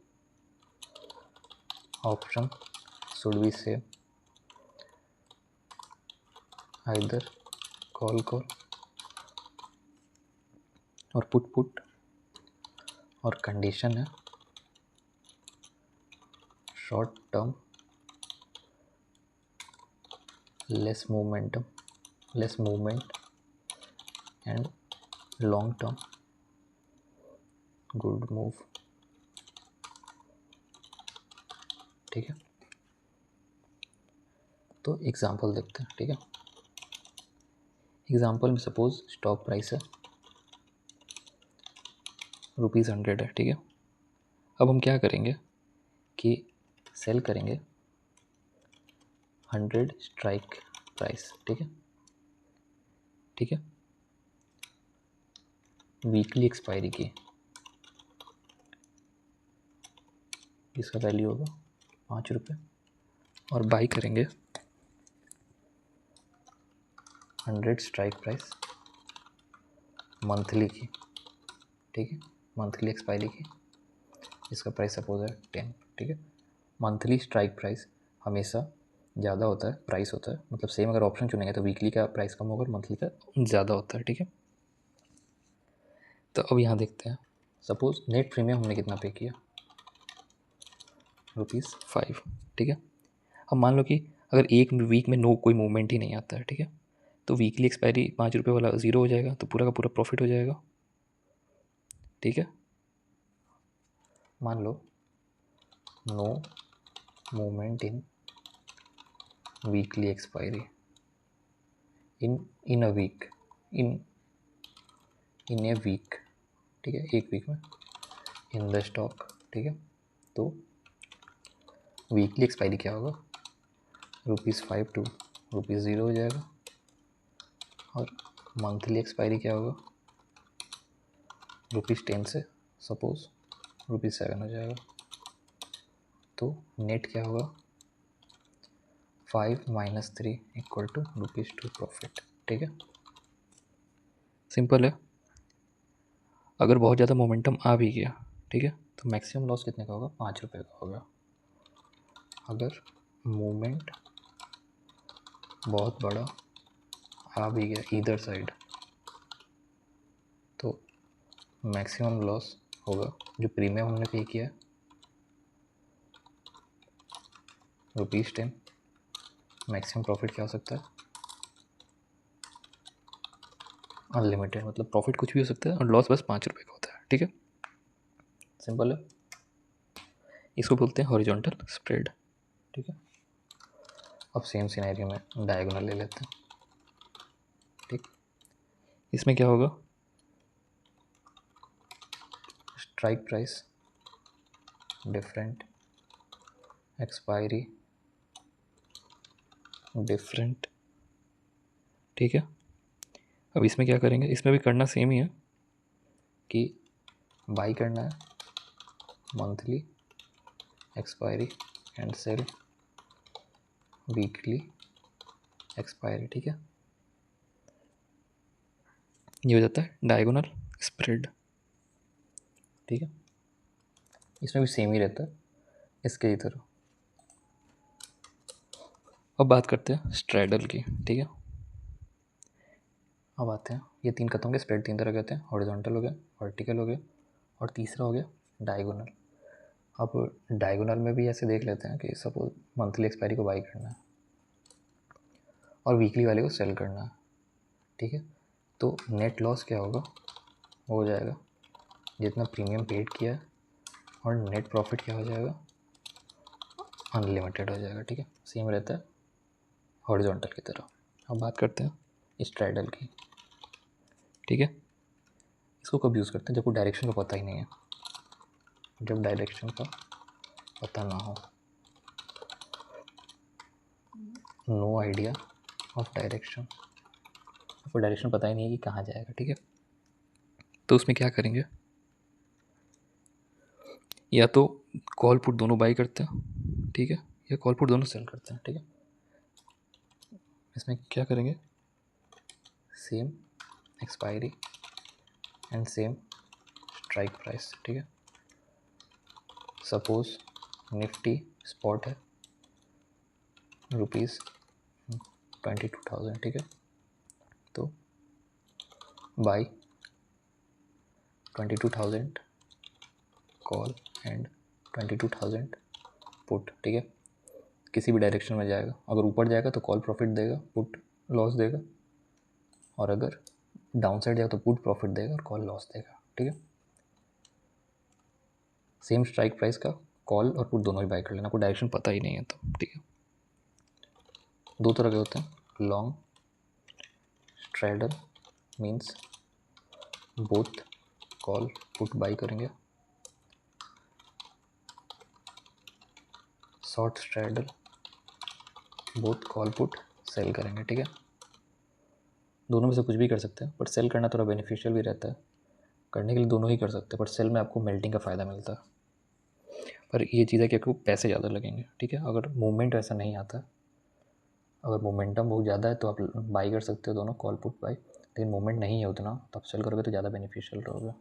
option should we say either call और पुट और कंडीशन है short term less movement and long term good move. ठीक है, तो एग्जांपल देखते हैं। ठीक है, एग्जांपल में सपोज स्टॉक प्राइस है ₹100 है। ठीक है, अब हम क्या करेंगे कि सेल करेंगे 100 स्ट्राइक प्राइस। ठीक है, ठीक है, वीकली एक्सपायरी की, इसका वैल्यू होगा ₹5 और बाई करेंगे 100 स्ट्राइक प्राइस मंथली की। ठीक है, मंथली एक्सपायरी की, इसका प्राइस सपोज है 10। ठीक है, मंथली स्ट्राइक प्राइस हमेशा ज़्यादा होता है, प्राइस होता है, मतलब सेम अगर ऑप्शन चुनेंगे तो वीकली का प्राइस कम होगा और मंथली का ज़्यादा होता है। ठीक है, तो अब यहाँ देखते हैं, सपोज नेट प्रीमियम हमने कितना पे किया, ₹5। ठीक है, अब मान लो कि अगर एक वीक में कोई मूवमेंट ही नहीं आता है, ठीक है, तो वीकली एक्सपायरी ₹5 वाला ज़ीरो हो जाएगा, तो पूरा का पूरा प्रॉफिट हो जाएगा। ठीक है, मान लो no movement in weekly expiry in a week, in a week. ठीक है, एक वीक में इन द स्टॉक। ठीक है, तो वीकली एक्सपायरी क्या होगा, ₹5 टू ₹0 हो जाएगा, और मंथली एक्सपायरी क्या होगा, ₹10 से सपोज ₹7 हो जाएगा। तो नेट क्या होगा, 5 - 3 = ₹2 प्रॉफिट। ठीक है, सिंपल है। अगर बहुत ज़्यादा मोमेंटम आ भी गया, ठीक है, तो मैक्सिमम लॉस कितने का होगा, ₹5 का होगा। अगर मूवमेंट बहुत बड़ा आ भी गया इधर साइड, तो मैक्सिमम लॉस होगा, जो प्रीमियम हमने पे किया है ₹10, मैक्सिमम प्रॉफिट क्या हो सकता है, अनलिमिटेड, मतलब प्रॉफिट कुछ भी हो सकता है और लॉस बस ₹5 का होता है। ठीक है, सिंपल है, इसको बोलते हैं हॉरिजॉन्टल स्प्रेड। ठीक है, अब सेम सिनेरियो में डायगोनल ले लेते हैं। ठीक, इसमें क्या होगा, strike price, different expiry, different. ठीक है, अब इसमें क्या करेंगे, इसमें भी करना सेम ही है कि बाई करना है monthly expiry and sell weekly expiry. ठीक है, ये हो जाता है डायगोनल स्प्रेड। ठीक है, इसमें भी सेम ही रहता है इसके ही तरह। अब बात करते हैं स्ट्रैडल की। ठीक है, अब आते हैं, ये 3 खत्म हो गए, स्प्रेड 3 तरह के होते हैं, हॉरिजॉन्टल हो गया, वर्टिकल हो गया, और तीसरा हो गया डायगोनल। अब डायगोनल में भी ऐसे देख लेते हैं कि सपोज मंथली एक्सपायरी को बाई करना है और वीकली वाले को सेल करना है। ठीक है, तो नेट लॉस क्या होगा, हो जाएगा जितना प्रीमियम पेड किया है, और नेट प्रॉफिट क्या हो जाएगा, अनलिमिटेड हो जाएगा। ठीक है, सेम रहता है हॉरिजॉन्टल की तरह। अब बात करते हैं स्ट्रैडल की। ठीक है, इसको कब यूज़ करते हैं, जब कोई डायरेक्शन का पता ही नहीं है, जब डायरेक्शन का पता ना हो, नो आइडिया ऑफ डायरेक्शन, आपको डायरेक्शन पता ही नहीं है कि कहाँ जाएगा, ठीक है। तो उसमें क्या करेंगे, या तो कॉल पुट दोनों बाई करते हैं, ठीक है, या कॉल पुट दोनों सेल करते हैं, ठीक है। इसमें क्या करेंगे, same expiry and same strike price, ठीक है। सपोज निफ्टी स्पॉट है ₹22,000, ठीक है। तो बाई 22,000 कॉल एंड 22,000 पुट, ठीक है। किसी भी डायरेक्शन में जाएगा, अगर ऊपर जाएगा तो कॉल प्रॉफिट देगा, पुट लॉस देगा, और अगर डाउन साइड जाएगा तो पुट प्रॉफिट देगा और कॉल लॉस देगा, ठीक है। सेम स्ट्राइक प्राइस का कॉल और पुट दोनों ही बाय कर लेना, आपको डायरेक्शन पता ही नहीं है तो, ठीक है। दो तरह के होते हैं, long straddle means both call put buy करेंगे, short straddle both call put sell करेंगे, ठीक है। दोनों में से कुछ भी कर सकते हैं, बट सेल करना थोड़ा बेनिफिशियल भी रहता है, करने के लिए दोनों ही कर सकते हैं, बट सेल में आपको मेल्टिंग का फ़ायदा मिलता है। पर ये चीज़ है कि आपको पैसे ज़्यादा लगेंगे, ठीक है। अगर मूवमेंट ऐसा नहीं आता, अगर मोमेंटम बहुत ज़्यादा है तो आप बाई कर सकते हो दोनों, कॉल पुट बाई, लेकिन मूवमेंट नहीं है उतना तो आप सेल करोगे तो ज़्यादा बेनिफिशियल रहोगे।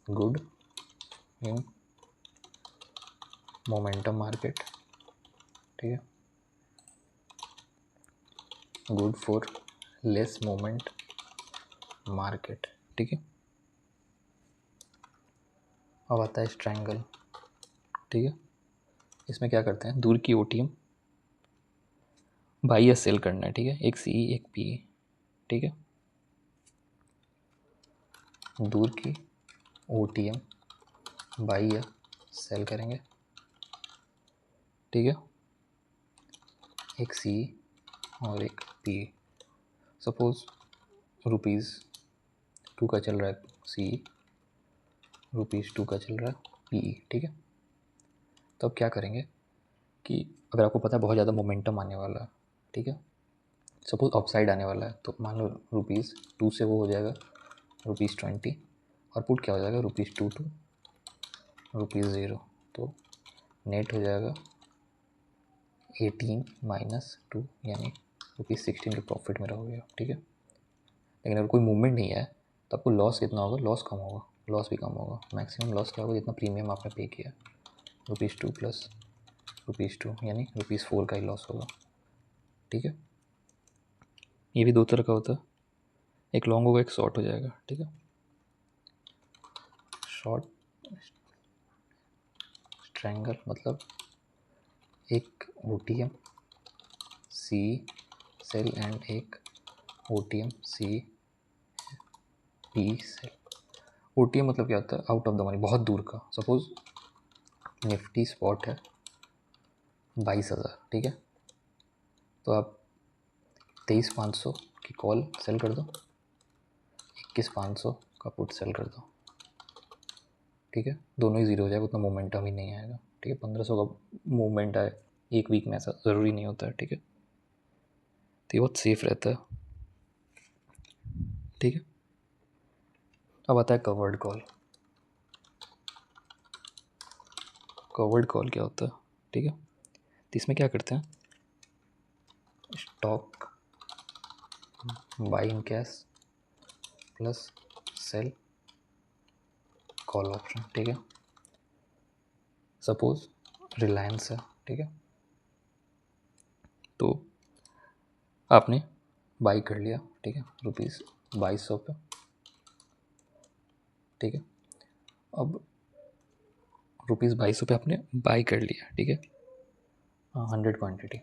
गुड इन मोमेंटम मार्केट, ठीक है, good for less moment market, ठीक है। अब आता है स्ट्रैंगल, ठीक है। इसमें क्या करते हैं, दूर की ओटीएम बाई या सेल करना है, ठीक है, एक सी एक पी, ठीक है। दूर की ओटीएम बाई या सेल करेंगे, ठीक है, एक सी और एक पी। सपोज ₹2 का चल रहा है सी, ₹2 का चल रहा है पी, ठीक है। तो अब क्या करेंगे कि अगर आपको पता है बहुत ज़्यादा मोमेंटम आने वाला है, ठीक है, सपोज अपसाइड आने वाला है, तो मान लो ₹2 से वो हो जाएगा ₹20 और पुट क्या हो जाएगा ₹2 टू ₹0, तो नेट हो जाएगा 18 - 2 यानी ₹16 के प्रॉफिट में रहोगे आप, ठीक है। लेकिन अगर कोई मूवमेंट नहीं है तो आपको लॉस कितना होगा, लॉस कम होगा, लॉस भी कम होगा। मैक्सिमम लॉस क्या होगा, जितना प्रीमियम आपने पे किया, ₹2 प्लस ₹2 यानी ₹4 का ही लॉस होगा, ठीक है। ये भी दो तरह का होता है, एक लॉन्ग होगा एक शॉर्ट हो जाएगा, ठीक है। शॉर्ट स्ट्रैंगल मतलब एक ओटीएम सी सेल एंड एक OTM C P sell. OTM मतलब क्या होता है, आउट ऑफ द मनी, बहुत दूर का। सपोज निफ्टी स्पॉट है 22,000, ठीक है, तो आप 23,500 की कॉल सेल कर दो, 21,500 का पुट सेल कर दो, ठीक है। दोनों ही ज़ीरो हो जाएगा, उतना मोमेंटम ही नहीं आएगा, ठीक है। 1,500 का मूवमेंट आए एक वीक में, ऐसा ज़रूरी नहीं होता है, ठीक है। तो ये बहुत सेफ रहता है, ठीक है। अब आता है कवर्ड कॉल। कवर्ड कॉल क्या होता है, ठीक है। तो इसमें क्या करते हैं, stock buy in cash plus sell call option, ठीक है। सपोज रिलायंस है, ठीक है, तो आपने बाई कर लिया, ठीक है, ₹2200 पे, ठीक है। अब ₹2200 पे आपने बाई कर लिया, ठीक है, 100 क्वांटिटी,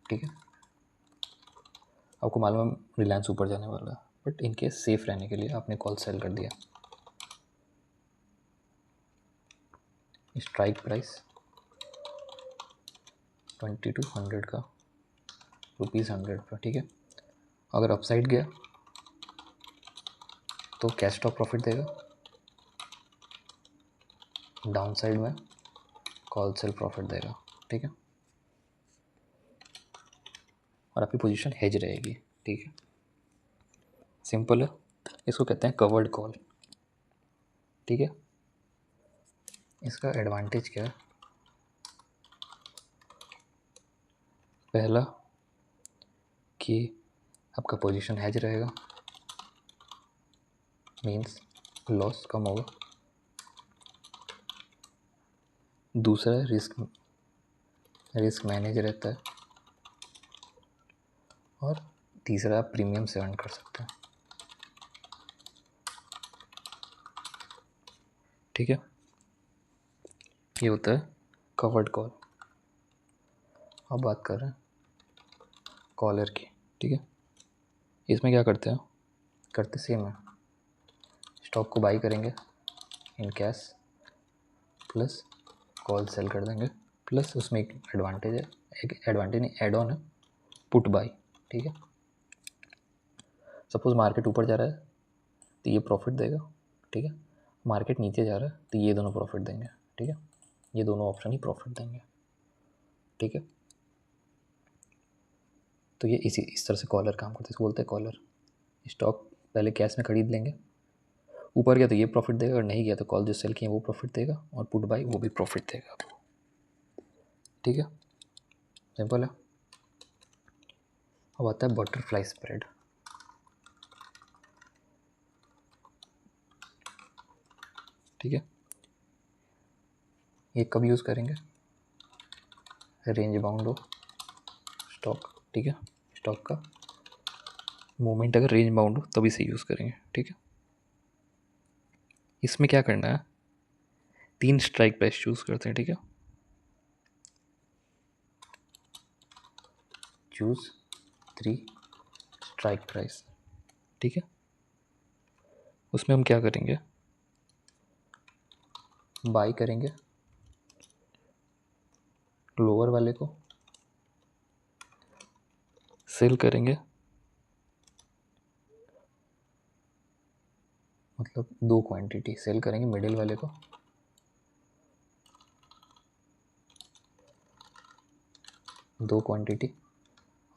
ठीक है। आपको मालूम है रिलायंस ऊपर जाने वाला है, बट इनके सेफ रहने के लिए आपने कॉल सेल कर दिया। स्ट्राइक प्राइस 2200 का ₹100 पर, ठीक है। अगर अपसाइड गया तो कैश स्टॉक प्रॉफिट देगा, डाउन साइड में कॉल सेल प्रॉफिट देगा, ठीक है। और आपकी पोजीशन हेज रहेगी, ठीक है। सिंपल है, इसको कहते हैं कवर्ड कॉल, ठीक है। इसका एडवांटेज क्या है? पहला कि आपका पोजीशन हेज रहेगा, मीन्स लॉस कम होगा। दूसरा रिस्क मैनेज रहता है। और तीसरा आप प्रीमियम से अर्न कर सकते हैं, ठीक है। ये होता है कवर्ड कॉल। अब बात कर रहे हैं कॉलर की, ठीक है। इसमें क्या करते हैं? करते सेम है, स्टॉक को बाई करेंगे इन कैश, प्लस कॉल सेल कर देंगे, प्लस उसमें एक एडवांटेज है, एक एडवांटेज नहीं एड ऑन है, पुट बाई, ठीक है। सपोज मार्केट ऊपर जा रहा है तो ये प्रॉफिट देगा, ठीक है। मार्केट नीचे जा रहा है तो ये दोनों प्रॉफिट देंगे, ठीक है। ये दोनों ऑप्शन ही प्रॉफिट देंगे, ठीक है। तो ये इस तरह से कॉलर काम करते हैं, इसको बोलते हैं कॉलर। स्टॉक पहले कैश में खरीद लेंगे, ऊपर गया तो ये प्रॉफिट देगा, अगर नहीं गया तो कॉल जो सेल किए वो प्रॉफिट देगा, और पुट बाई वो भी प्रॉफिट देगा आपको, ठीक है। सिंपल है। अब आता है बटरफ्लाई स्प्रेड, ठीक है। ये कब यूज़ करेंगे? रेंज बाउंड हो स्टॉक, ठीक है। स्टॉक का मूवमेंट अगर रेंज बाउंड हो तभी से यूज़ करेंगे, ठीक है। इसमें क्या करना है? 3 स्ट्राइक प्राइस चूज़ करते हैं, ठीक है। चूज़ 3 स्ट्राइक प्राइस, ठीक है। उसमें हम क्या करेंगे? बाई करेंगे लोअर वाले को, सेल करेंगे, मतलब 2 क्वांटिटी सेल करेंगे मिडिल वाले को, दो क्वांटिटी,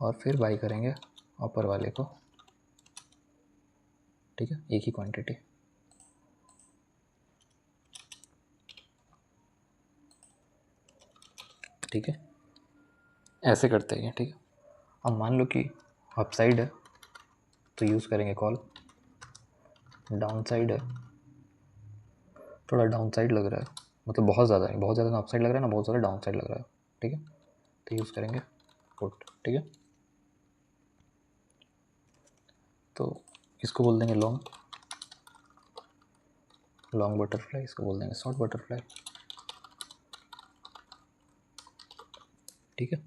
और फिर बाई करेंगे अपर वाले को, ठीक है, एक ही क्वांटिटी, ठीक है। ऐसे करते हैं, ठीक है। अब मान लो कि अपसाइड है तो यूज़ करेंगे कॉल, डाउन साइड है, थोड़ा डाउन साइड लग रहा है, मतलब बहुत ज़्यादा नहीं, बहुत ज़्यादा ना अपसाइड लग रहा है ना बहुत ज़्यादा डाउन साइड लग रहा है, ठीक है, तो यूज़ करेंगे पुट, ठीक है। तो इसको बोल देंगे लॉन्ग बटरफ्लाई, इसको बोल देंगे शॉर्ट बटरफ्लाई, ठीक है।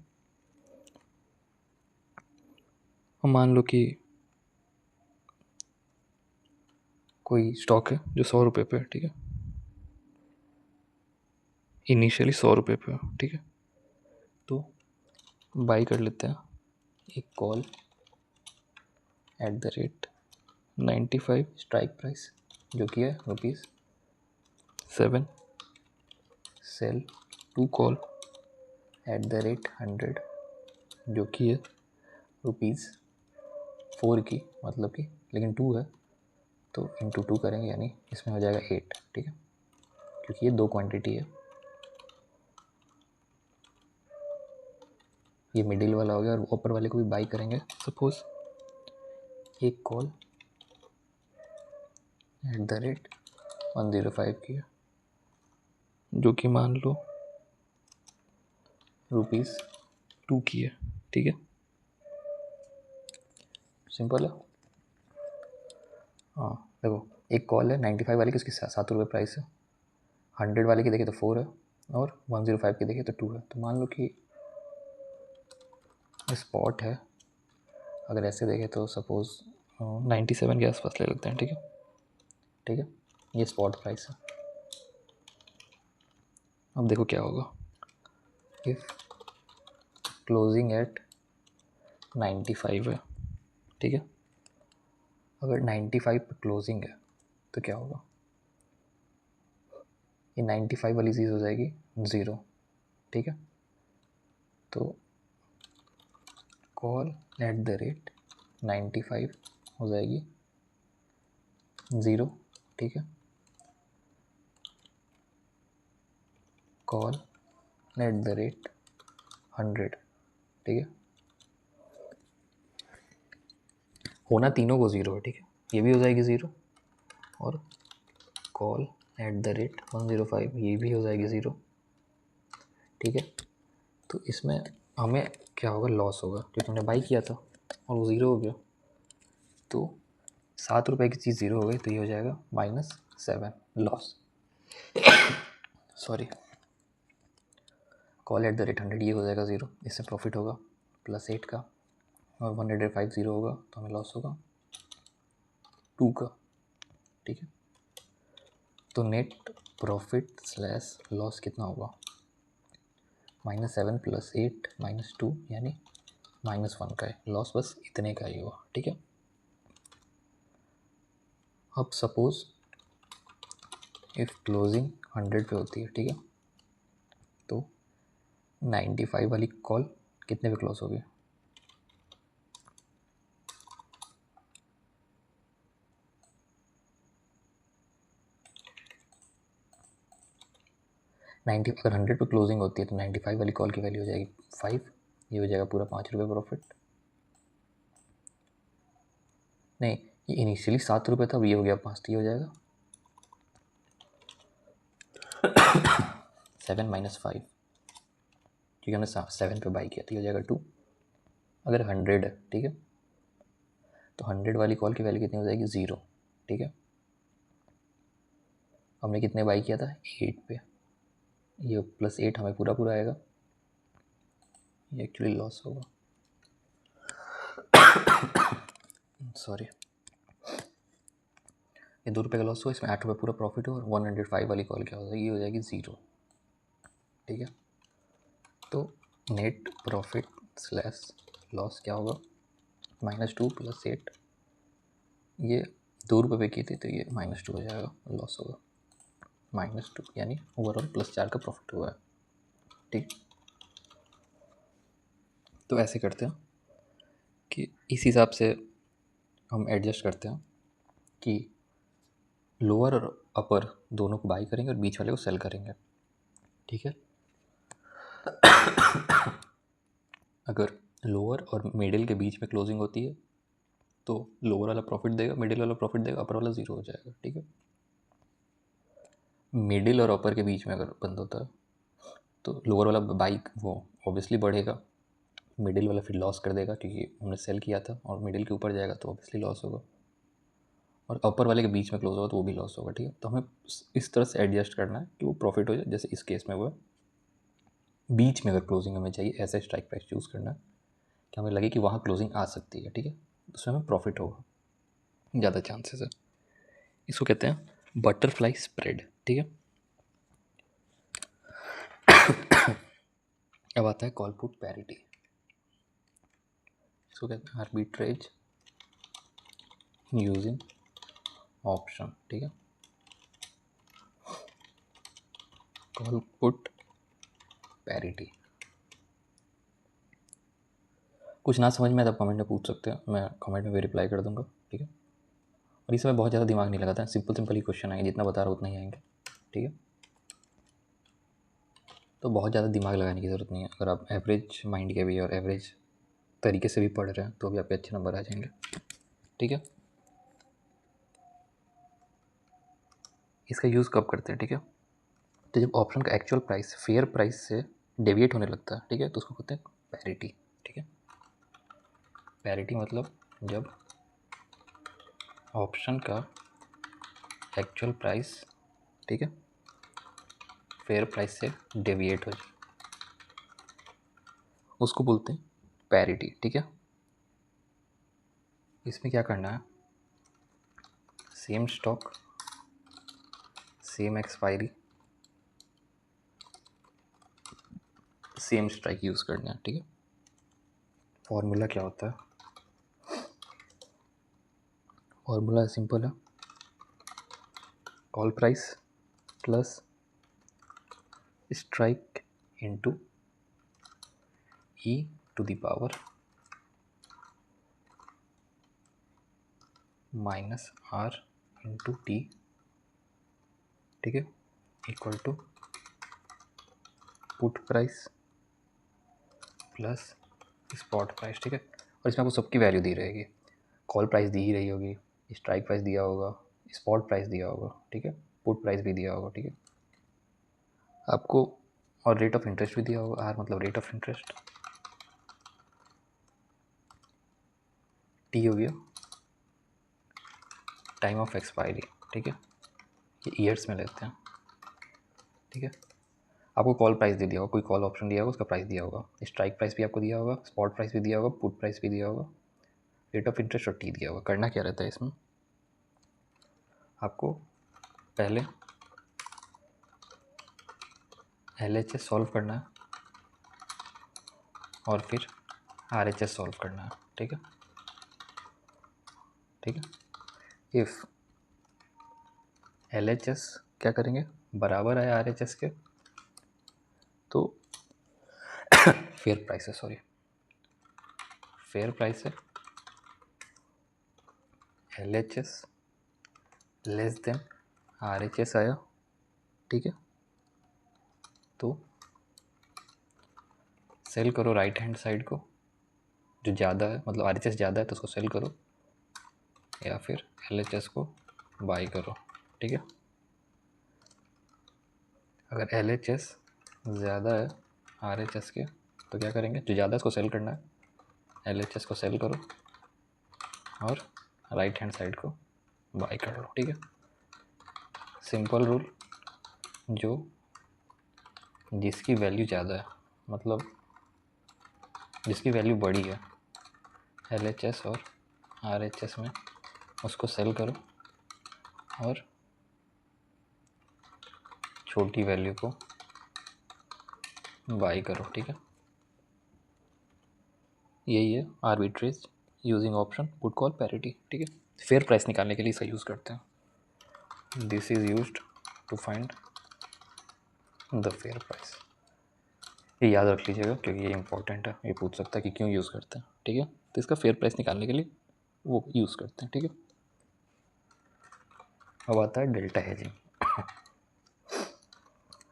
अब मान लो कि कोई स्टॉक है जो 100 रुपये पे है, ठीक है, इनिशियली 100 रुपये पे, ठीक है। तो बाई कर लेते हैं एक कॉल @ 95 स्ट्राइक प्राइस जो कि है ₹7, सेल 2 कॉल @ 100 जो कि है ₹4 की, मतलब कि लेकिन 2 है तो इंटू 2 करेंगे, यानी इसमें हो जाएगा 8, ठीक है, क्योंकि ये 2 क्वांटिटी है। ये मिडिल वाला हो गया, और ऊपर वाले को भी बाई करेंगे, सपोज एक कॉल @ 105 की है जो कि मान लो ₹2 की है, ठीक है। सिंपल है। हाँ देखो, एक कॉल है 95 वाले की, उसकी 7 रुपये प्राइस है, 100 वाले की देखें तो 4 है, और 105 की देखें तो 2 है। तो मान लो कि स्पॉट है, अगर ऐसे देखें तो सपोज 97 के आसपास ले लेते हैं, ठीक है, ठीक है। ये स्पॉट प्राइस है। अब देखो क्या होगा, इफ़ क्लोजिंग एट 95 है, ठीक है। अगर 95 पर क्लोजिंग है तो क्या होगा? ये 95 वाली चीज़ हो जाएगी 0, ठीक है। तो कॉल एट द रेट 95 हो जाएगी 0, ठीक है। कॉल एट द रेट 100, ठीक है। होना तीनों को 0 है, ठीक है। ये भी हो जाएगी 0 और कॉल एट द रेट 105 ये भी हो जाएगी 0, ठीक है। तो इसमें हमें क्या होगा, लॉस होगा, क्योंकि हमने बाई किया था और वो 0 हो गया। तो 7 रुपये की चीज़ 0 हो गई, तो ये हो जाएगा -7 loss. Sorry, call at the rate 100 ये हो जाएगा 0, इससे प्रॉफिट होगा +8 का, और 105 0 होगा तो हमें लॉस होगा 2 का, ठीक है। तो नेट प्रॉफिट स्लैश लॉस कितना होगा, -7 + 8 -2 यानी -1 का है। लॉस बस इतने का ही हुआ, ठीक है। अब सपोज इफ़ क्लोजिंग 100 पे होती है, ठीक है, तो 95 वाली कॉल कितने पे क्लोज होगी, 90, अगर 100 पे क्लोजिंग होती है तो 95 वाली कॉल की वैल्यू हो जाएगी 5, ये हो जाएगा पूरा 5 रुपये प्रॉफिट। नहीं, ये इनिशियली 7 रुपये था, अब ये हो गया 5, तो ये हो जाएगा 7 - 5, क्योंकि हमने 7 पे बाई किया, तो ये हो जाएगा 2। अगर 100 है, ठीक है, तो 100 वाली कॉल की वैल्यू कितनी हो जाएगी 0, ठीक है। हमने कितने बाई किया था 8 पे, ये +8 हमें पूरा पूरा आएगा, ये एक्चुअली लॉस होगा, सॉरी, ये 2 रुपये का लॉस हुआ, इसमें 8 रुपये पूरा प्रॉफिट हो, और 105 वाली कॉल क्या हो जाएगी, ये हो जाएगी 0, ठीक है। तो नेट प्रॉफिट स्लैश लॉस क्या होगा, -2 + 8, ये 2 रुपये पे की थी तो ये -2 हो जाएगा, लॉस होगा -2, यानी ओवरऑल +4 का प्रॉफिट हुआ है, ठीक। तो ऐसे करते हैं कि इस हिसाब से हम एडजस्ट करते हैं कि लोअर और अपर दोनों को बाई करेंगे और बीच वाले को सेल करेंगे, ठीक है। अगर लोअर और मिडिल के बीच में क्लोजिंग होती है तो लोअर वाला प्रॉफिट देगा, मिडिल वाला प्रॉफिट देगा, अपर वाला 0 हो जाएगा, ठीक है। मिडिल और अपर के बीच में अगर बंद होता है तो लोअर वाला बाइक वो ऑब्वियसली बढ़ेगा, मिडिल वाला फिर लॉस कर देगा क्योंकि हमने सेल किया था, और मिडिल के ऊपर जाएगा तो ऑब्वियसली लॉस होगा, और अपर वाले के बीच में क्लोज होगा तो वो भी लॉस होगा, ठीक है। तो हमें इस तरह से एडजस्ट करना है कि वो प्रॉफिट हो जाए, जैसे इस केस में वो बीच में अगर क्लोजिंग हमें चाहिए, ऐसा स्ट्राइक प्राइस चूज़ करना है कि हमें लगे कि वहाँ क्लोजिंग आ सकती है, ठीक है, उसमें हमें प्रॉफिट होगा ज़्यादा चांसेस है। इसको कहते हैं बटरफ्लाई स्प्रेड, ठीक है। अब आता है कॉल पुट पैरिटी, इसको कहते हैं आर्बिट्रेज यूजिंग ऑप्शन, ठीक है। कॉल पुट पैरिटी, कुछ ना समझ में तब कमेंट में पूछ सकते हैं, मैं कमेंट में भी रिप्लाई कर दूंगा, ठीक है। और इसमें बहुत ज़्यादा दिमाग नहीं लगाता है, सिंपल ही क्वेश्चन आएंगे, जितना बता रहा हूँ उतना ही आएंगे, ठीक है। तो बहुत ज़्यादा दिमाग लगाने की ज़रूरत नहीं है, अगर आप एवरेज माइंड के भी और एवरेज तरीके से भी पढ़ रहे हैं तो भी आपके अच्छे नंबर आ जाएंगे, ठीक है। इसका यूज़ कब करते हैं, ठीक है, तो जब ऑप्शन का एक्चुअल प्राइस फेयर प्राइस से डेविएट होने लगता है, ठीक है, तो उसको कहते हैं पैरिटी, ठीक है। पैरिटी मतलब जब ऑप्शन का एक्चुअल प्राइस, ठीक है, फेयर प्राइस से डेविएट हो जाए, उसको बोलते हैं पैरिटी, ठीक है। इसमें क्या करना है, same stock same expiry same strike use करना है, ठीक है। फॉर्मूला क्या होता है, फॉर्मूला सिंपल है, call price plus strike into e to the power minus R into T, ठीक है, equal to put price plus spot price, ठीक है। और इसमें आपको सबकी वैल्यू दी रहेगी, कॉल प्राइस दी ही रही होगी, स्ट्राइक प्राइस दिया होगा, स्पॉट प्राइस दिया होगा, ठीक है, पुट प्राइस भी दिया होगा, ठीक है आपको, और रेट ऑफ इंटरेस्ट भी दिया होगा, आर मतलब रेट ऑफ इंटरेस्ट, टी हो गया टाइम ऑफ एक्सपायरी, ठीक है, ये ईयर्स में लेते हैं, ठीक है। आपको कॉल प्राइस दे दिया होगा, कोई कॉल ऑप्शन दिया होगा, उसका प्राइस दिया होगा, स्ट्राइक प्राइस भी आपको दिया होगा, स्पॉट प्राइस भी दिया होगा, पुट प्राइस भी दिया होगा, रेट ऑफ इंटरेस्ट और टी दिया होगा। करना क्या रहता है इसमें, आपको पहले LHS सॉल्व करना है और फिर RHS सॉल्व करना है, ठीक है, ठीक है। इफ़ LHS क्या करेंगे, बराबर है RHS के, तो फेयर प्राइस है, सॉरी फेयर प्राइस है, LHS लेस देन RHS आया, ठीक है, तो सेल करो राइट हैंड साइड को, जो ज़्यादा है मतलब RHS ज़्यादा है तो उसको सेल करो, या फिर LHS को बाई करो, ठीक है। अगर LHS ज़्यादा है RHS के तो क्या करेंगे, जो ज़्यादा है उसको सेल करना है, LHS को सेल करो और राइट हैंड साइड को बाई कर लो, ठीक है। सिंपल रूल, जो जिसकी वैल्यू ज़्यादा है मतलब जिसकी वैल्यू बड़ी है LHS और RHS में, उसको सेल करो और छोटी वैल्यू को बाई करो, ठीक है। यही है arbitrage using option put call parity, ठीक है। फेयर प्राइस निकालने के लिए इसका यूज़ करते हैं। This is used to find the fair price, ये याद रख लीजिएगा क्योंकि ये इंपॉर्टेंट है, ये पूछ सकता है कि क्यों यूज़ करते हैं, ठीक है। तो इसका फेयर प्राइस निकालने के लिए वो यूज़ करते हैं, ठीक है। अब आता है डेल्टा हेजिंग,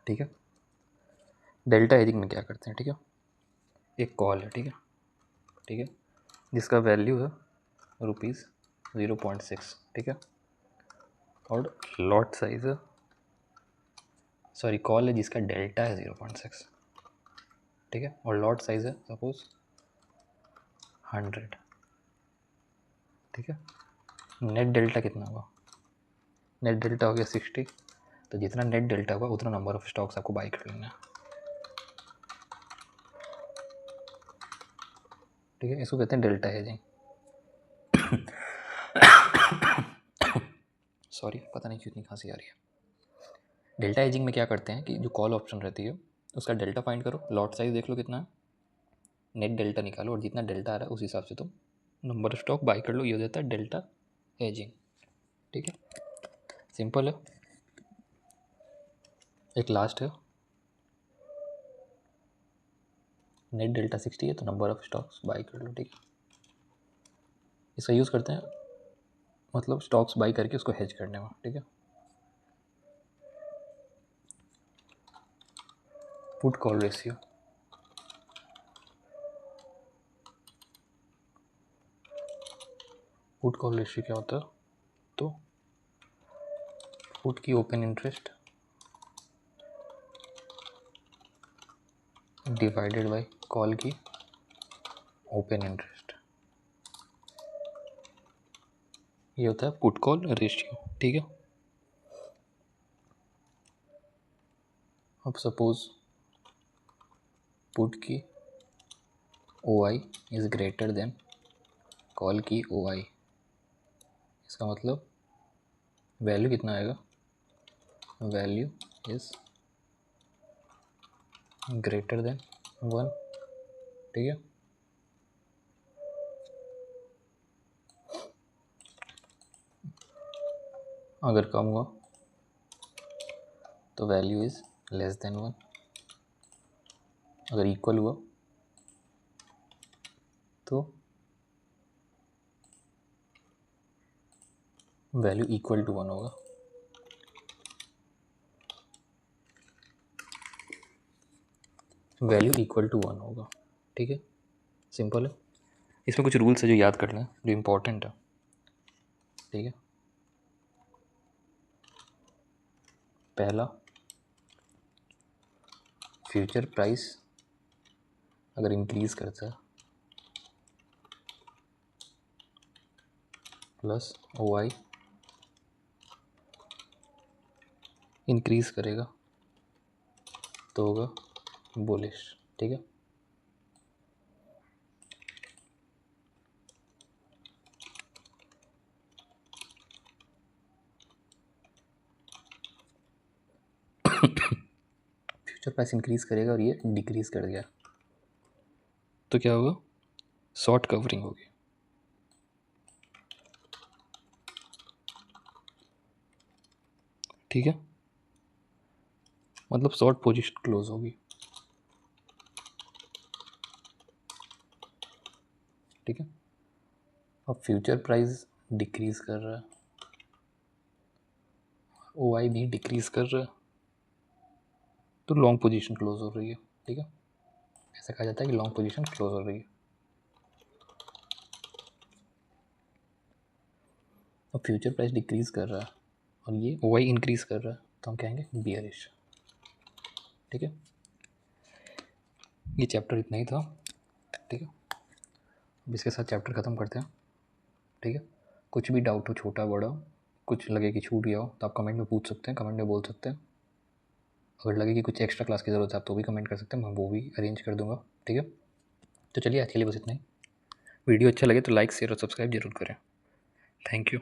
ठीक है। डेल्टा हेजिंग में क्या करते हैं, ठीक है, एक कॉल है, ठीक है, ठीक है, जिसका वैल्यू है ₹0.6, ठीक है, और लॉट साइज है, सॉरी कॉल है जिसका डेल्टा है 0.6, ठीक है, और लॉट साइज है सपोज 100, ठीक है। नेट डेल्टा कितना होगा, नेट डेल्टा हो गया 60, तो जितना नेट डेल्टा होगा उतना नंबर ऑफ स्टॉक्स आपको बाई कर लेना है, ठीक है। इसको कहते हैं डेल्टा हेजिंग। सॉरी पता नहीं क्यों इतनी खांसी आ रही है। डेल्टा हेजिंग में क्या करते हैं कि जो कॉल ऑप्शन रहती है उसका डेल्टा फाइंड करो, लॉट साइज देख लो कितना है, नेट डेल्टा निकालो और जितना डेल्टा आ रहा है उस हिसाब से तुम नंबर ऑफ स्टॉक बाई कर लो, ये हो जाता है डेल्टा हेजिंग, ठीक है। सिंपल है। एक लास्ट है, नेट डेल्टा 60 है तो नंबर ऑफ स्टॉक्स बाई कर लो, ठीक है। इसका यूज़ करते हैं मतलब स्टॉक्स बाई करके उसको हेज करने में, ठीक है। Put call ratio, put call ratio क्या होता है, तो पुट की open interest divided by call की ओपन इंटरेस्ट, ये होता है पुट कॉल रेशियो, ठीक है। अब सपोज पुट की OI is greater than call की OI, इसका मतलब वैल्यू कितना आएगा, वैल्यू इज़ ग्रेटर देन 1, ठीक है। अगर कम हुआ तो वैल्यू इज़ लेस देन 1, अगर इक्वल हुआ तो वैल्यू इक्वल टू 1 होगा, वैल्यू इक्वल टू 1 होगा, ठीक है, सिंपल है। इसमें कुछ रूल्स है जो याद करना है, जो इम्पोर्टेंट है, ठीक है। पहला, फ्यूचर प्राइस अगर इंक्रीज़ करता है प्लस OI इंक्रीज़ करेगा तो होगा बुलिश, ठीक है। फ्यूचर प्राइस इंक्रीज़ करेगा और ये डिक्रीज़ कर गया तो क्या होगा, शॉर्ट कवरिंग होगी, ठीक है, मतलब शॉर्ट पोजीशन क्लोज होगी, ठीक है। अब फ्यूचर प्राइस डिक्रीज़ कर रहा है, OI भी डिक्रीज़ कर रहा है, तो लॉन्ग पोजीशन क्लोज हो रही है, ठीक है। ऐसा कहा जाता है कि लॉन्ग पोजीशन क्लोज हो रही है। अब फ्यूचर प्राइस डिक्रीज़ कर रहा है और ये OI इंक्रीज़ कर रहा है तो हम कहेंगे बियरिश, ठीक है। ये चैप्टर इतना ही था, ठीक है। अब इसके साथ चैप्टर ख़त्म करते हैं, ठीक है। कुछ भी डाउट हो, छोटा बड़ा, कुछ लगे कि छूट गया हो तो आप कमेंट में पूछ सकते हैं, कमेंट में बोल सकते हैं। अगर लगे कि कुछ एक्स्ट्रा क्लास की ज़रूरत है आप तो भी कमेंट कर सकते हैं, मैं वो भी अरेंज कर दूंगा, ठीक है। तो चलिए आज के लिए बस इतना ही। वीडियो अच्छा लगे तो लाइक शेयर और सब्सक्राइब जरूर करें। Thank you.